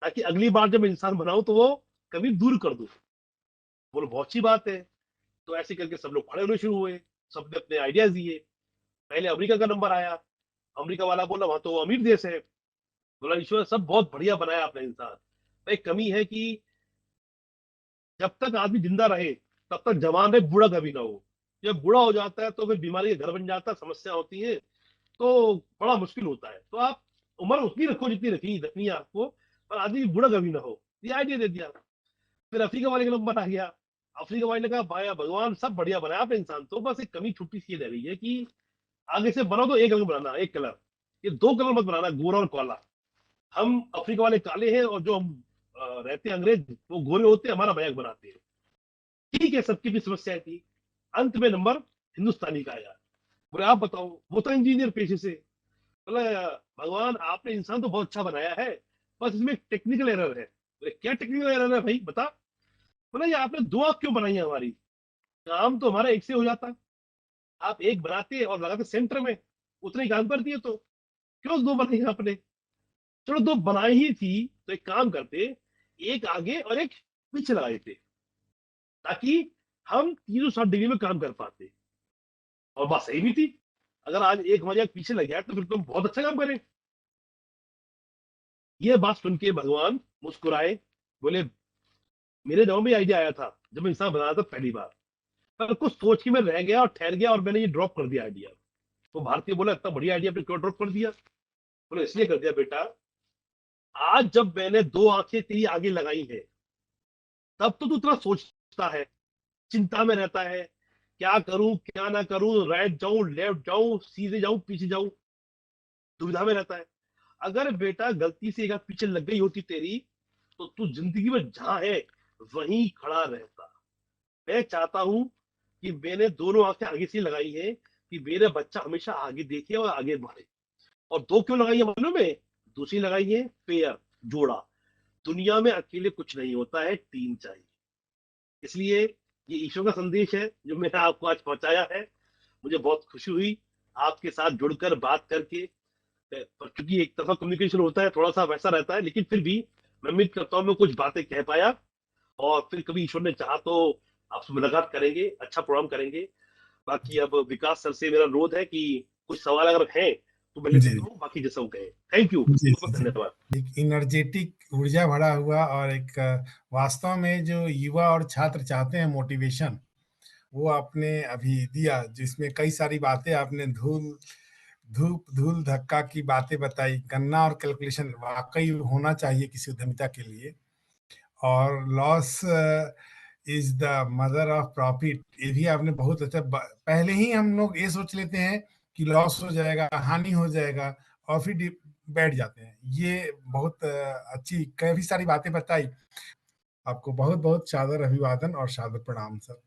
ताकि अगली बार जब इंसान बनाऊं तो वो कभी दूर कर दूं। बोलो बहुत अच्छी बात है। तो ऐसे करके सब लोग खड़े होने शुरू हुए, सबने अपने आइडियाज दिए। पहले अमेरिका का नंबर आया। अमेरिका वाला बोला वहां तो अमीर देश है। बोला ईश्वर सब बहुत बढ़िया बनाया आपने इंसान, एक कमी है कि जब तक आदमी जिंदा रहे तब तक जवान रहे, बूढ़ा कभी ना हो। जब बूढ़ा हो जाता है तो फिर बीमारी का घर बन जाता है, समस्या होती है, तो बड़ा मुश्किल होता है। तो आप उम्र उतनी रखो जितनी रखनी है आपको, पर आदमी बूढ़ा कभी ना हो। ये आइडिया दे दिया। फिर अफ्रीका वाले का नंबर आ गया। अफ्रीका वाले ने कहा भाई भगवान सब बढ़िया बनाया आपने इंसान, तो बस एक कमी छोटी सी ये रह गई है कि आगे से बनाओ तो एक रंग बनाना, एक कलर। ये दो कलर मत बनाना, गोरा और काला। हम अफ्रीका वाले काले हैं और जो हम रहते हैं अंग्रेज वो गोरे होते हैं, हमारा मजाक बनाते हैं। ठीक है, सबकी भी समस्याएं थी। अंत में नंबर हिंदुस्तानी का आया। बोले आप बताओ, वो तो इंजीनियर पेशे से। बोले भगवान आपने इंसान तो बहुत अच्छा बनाया है, बस इसमें टेक्निकल एरर है। बोले क्या टेक्निकल एरर है भाई बता। बोले ये आपने दो आंख क्यों बनाई है हमारी, काम तो हमारा एक से हो जाता। आप एक बनाते और लगाते सेंटर में, उतने ही काम कर दिए। तो क्यों दो बनाई आपने। चलो दो बनाई ही थी तो एक काम करते, एक आगे और एक पीछे लगाए थे, ताकि हम 360 डिग्री में काम कर पाते। और बात सही भी थी। अगर आज एक हमारे यहाँ पीछे लग गया तो फिर तुम बहुत अच्छा काम करें। ये बात सुन के भगवान मुस्कुराए। बोले मेरे दिमाग में आइडिया आया था जब मैं इंसान बनाया था पहली बार, पर कुछ सोच के मैं रह गया और ठहर गया और मैंने ये ड्रॉप कर दिया आइडिया। तो भारतीय बोला इतना बढ़िया आइडिया आपने क्यों ड्रॉप कर दिया। बोले इसलिए कर दिया बेटा, आज जब मैंने दो आंखें तेरी आगे लगाई है तब तो तू इतना सोचता है, चिंता में रहता है, क्या करूं क्या ना करूं, राइट जाऊं लेफ्ट जाऊं, सीधे जाऊं पीछे जाऊं, दुविधा में रहता है। अगर बेटा गलती से एक आंख पीछे लग गई होती तेरी, तो तू जिंदगी में जहां है वहीं खड़ा रहता। मैं चाहता हूं कि मैंने दोनों आंखें आगे से लगाई है कि मेरा बच्चा हमेशा आगे देखे और आगे बढ़े। और दो क्यों लगाई है मालूम है। दूसरी लगाई है पेयर, जोड़ा। दुनिया में अकेले कुछ नहीं होता है, टीम चाहिए। इसलिए ये ईश्वर का संदेश है जो मैंने आपको आज पहुंचाया है। मुझे बहुत खुशी हुई आपके साथ जुड़कर बात करके। पर क्योंकि एक तरफा कम्युनिकेशन होता है, थोड़ा सा वैसा रहता है, लेकिन फिर भी मैं उम्मीद करता हूँ मैं कुछ बातें कह पाया। और फिर कभी ईश्वर ने चाहा तो आपसे मुलाकात करेंगे, अच्छा प्रोग्राम करेंगे। बाकी अब विकास सर से मेरा अनुरोध है कि कुछ सवाल अगर हैं तो मैं ले जी सकता हूँ, बाकी जैसा वो कहे। थैंक यू, जी बहुत बहुत जी। धन्यवाद। एक इनर्जेटिक ऊर्जा भरा हुआ और एक वास्तव में जो युवा और छात्र चाहते हैं मोटिवेशन, वो आपने अभी दिया, जिसमें कई सारी बातें आपने धूप धूल धक्का की बातें बताई। गन्ना और कैलकुलेशन वाकई होना चाहिए किसी उद्यमिता के लिए। और loss is the mother of profit, ये भी आपने बहुत अच्छा पहले ही हम लोग ये सोच लेते हैं कि लॉस हो जाएगा, हानि हो जाएगा, और फिर बैठ जाते हैं। ये बहुत अच्छी काफी सारी बातें बताई। आपको बहुत बहुत सादर अभिवादन और सादर प्रणाम सर।